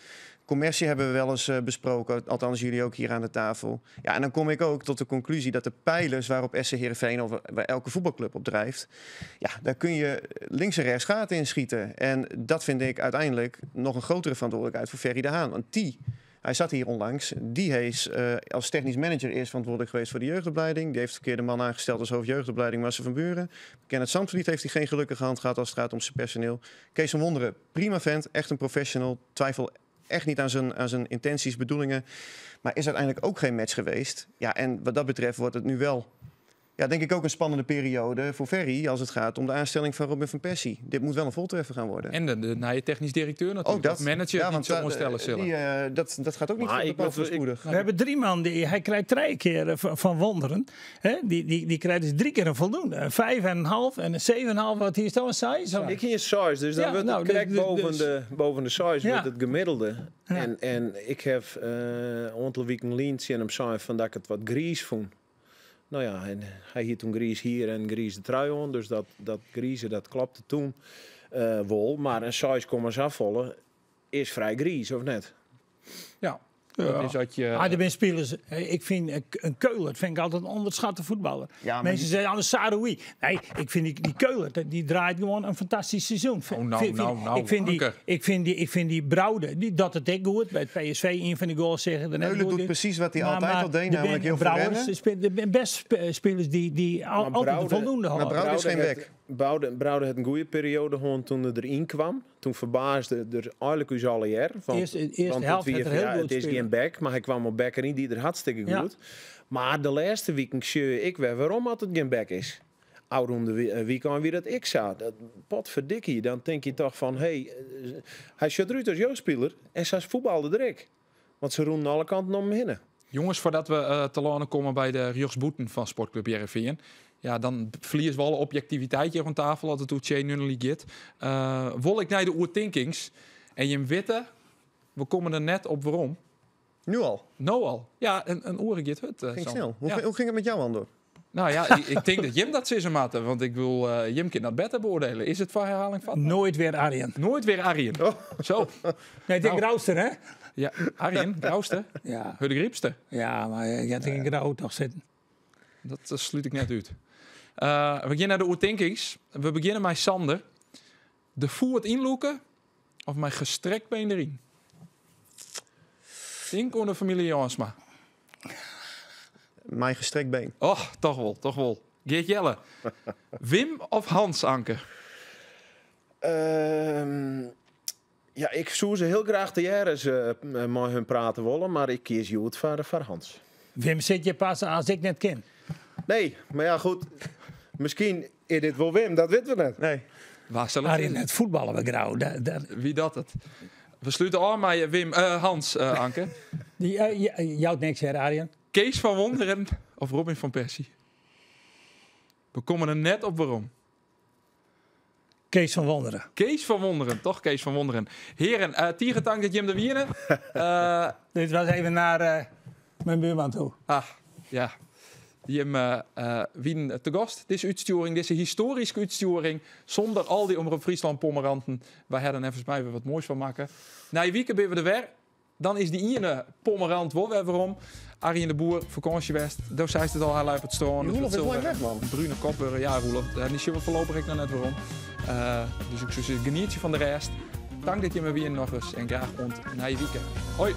Speaker 5: Commercie hebben we wel eens besproken, althans jullie ook hier aan de tafel. Ja, en dan kom ik ook tot de conclusie dat de pijlers waarop SC Heerenveen of waar elke voetbalclub op drijft, ja, daar kun je links en rechts gaten in schieten. En dat vind ik uiteindelijk nog een grotere verantwoordelijkheid voor Ferry de Haan. Want hij zat hier onlangs, die is als technisch manager eerst verantwoordelijk geweest voor de jeugdopleiding. Die heeft de verkeerde man aangesteld als hoofdjeugdopleiding, Marcel van Buren. Kenneth Zandvliet heeft hij geen gelukkige hand gehad als het gaat om zijn personeel. Kees van Wonderen, prima vent, echt een professional, twijfel echt niet aan zijn intenties, bedoelingen. Maar is uiteindelijk ook geen match geweest. Ja, en wat dat betreft wordt het nu wel, ja, denk ik ook een spannende periode voor Ferry als het gaat om de aanstelling van Robin van Persie. Dit moet wel een voltreffer gaan worden.
Speaker 1: En naar je technisch directeur natuurlijk.
Speaker 5: Ook dat.
Speaker 1: Manager, ja, want zo stellen zullen.
Speaker 5: Dat gaat ook niet spoedig.
Speaker 6: We hebben 3 man, hij krijgt 3 keer van Wonderen. Hè? Die krijgt dus 3 keer een voldoende. Een 5,5 en een 7,5. Wat hier is toch een size?
Speaker 2: Ik hier size, dus dan wordt het correct boven de size, wordt het gemiddelde. Ja. En ik heb een aantal weken geleden zien hem zijn van dat ik het wat grijs vond. Nou ja, en hij hier toen grijs hier en grijs de trui aan. Dus dat grijze, dat klapte toen wel. Maar een size kom eens afvallen is vrij grijs, of net?
Speaker 1: Ja. Dat is wat je...
Speaker 6: Er zijn spelers, ik vind een Keuler, vind ik altijd een onderschatte voetballer.
Speaker 5: Ja,
Speaker 6: Mensen zeggen, een Saroui. Nee, ik vind die Keuler, die draait gewoon een fantastisch seizoen. Ik vind die Broude, die dat het ook goed. Bij het PSV, een van de goals zeggen...
Speaker 5: Keuler doet precies wat hij altijd al deed, namelijk heel veel rennen.
Speaker 6: Er zijn best spelers die altijd de voldoende hadden.
Speaker 5: Maar Broude is geen bek.
Speaker 2: Broude had een goede periode gewoon toen hij erin kwam. Toen verbaasde er eigenlijk ons alle jaar.
Speaker 6: Eerste helft
Speaker 2: het is geen back, maar hij kwam op back erin, die er hartstikke goed. Maar de laatste week zie ik weer waarom het geen back is. Oude weekend wie dat ik zat. Potverdikkie, dan denk je toch van, hij zit eruit als jouw speler en ze voetbalde direct. Want ze roemen alle kanten om hem heen.
Speaker 1: Jongens, voordat we te lanen komen bij de rechtsboeten van Sportclub Heerenveen. Ja, dan verlies we alle objectiviteit hier aan tafel, als het hoe Tjee Nunnely gaat. Wol ik naar de oertinkings. En je witte, we komen er net op waarom.
Speaker 5: Nu al?
Speaker 1: Nou al. Ja, een oren gaat het.
Speaker 5: Ging snel. Hoe ging het met jou, Andor?
Speaker 1: Nou ja, ik denk dat Jim dat ze matten. Want ik wil Jim kan dat beter beoordelen. Is het voor herhaling van?
Speaker 6: Nooit weer Arjen.
Speaker 1: Nooit weer Arjen. Oh. Zo.
Speaker 6: Nee, ik Grauwster, hè?
Speaker 1: Ja, Arjen, Grauwster.
Speaker 6: Ja.
Speaker 1: De griepste.
Speaker 6: Ja, maar je hebt in Grauw toch zitten.
Speaker 1: Dat sluit ik net uit. We beginnen naar de oertinkings. We beginnen met Sander. De voet inloeken of mijn gestrekt been erin? Denk aan de familie Jansma.
Speaker 5: Mijn gestrekt been.
Speaker 1: Oh, toch wel. Geert Jelle. Wim of Hans, Anke?
Speaker 2: Ja, ik zou ze heel graag de jaren met hun praten willen, maar ik kies Joet voor Hans.
Speaker 6: Wim zit je pas als ik net ken.
Speaker 2: Nee, maar ja goed. Misschien is dit wel Wim, dat weten we net.
Speaker 5: Nee.
Speaker 1: Waar zal
Speaker 6: het in het voetballen we Grauw.
Speaker 1: Wie dat het? We sluiten aan met Wim, Hans, Anke.
Speaker 6: Jou niks, hè, Arjen?
Speaker 1: Kees van Wonderen of Robin van Persie? We komen er net op waarom.
Speaker 6: Kees van Wonderen.
Speaker 1: Kees van Wonderen, toch Kees van Wonderen. Heren, tierentank dat Jim de Wieren.
Speaker 6: Dit was even naar mijn buurman toe.
Speaker 1: Ah, ja. Jim wien te gast. Deze uitsturing, deze historische uitsturing. Zonder al die Omroep Friesland pommeranten. Wij hadden even mij weer wat moois van maken. Na je weekend ben we er weer. Dan is die ene pommerant wel weer waarom. Arjen de Boer, vakantiewest. Daar zei het al, hij luipt het stroom.
Speaker 5: Roelof is mooi weg, man.
Speaker 1: Brune Kopburger, ja Roelof. Die zullen we voorlopig ik nog net waarom. Dus ik zou zeggen, geniet je van de rest. Dank dat je me weer nog eens en graag ont na je weekend. Hoi!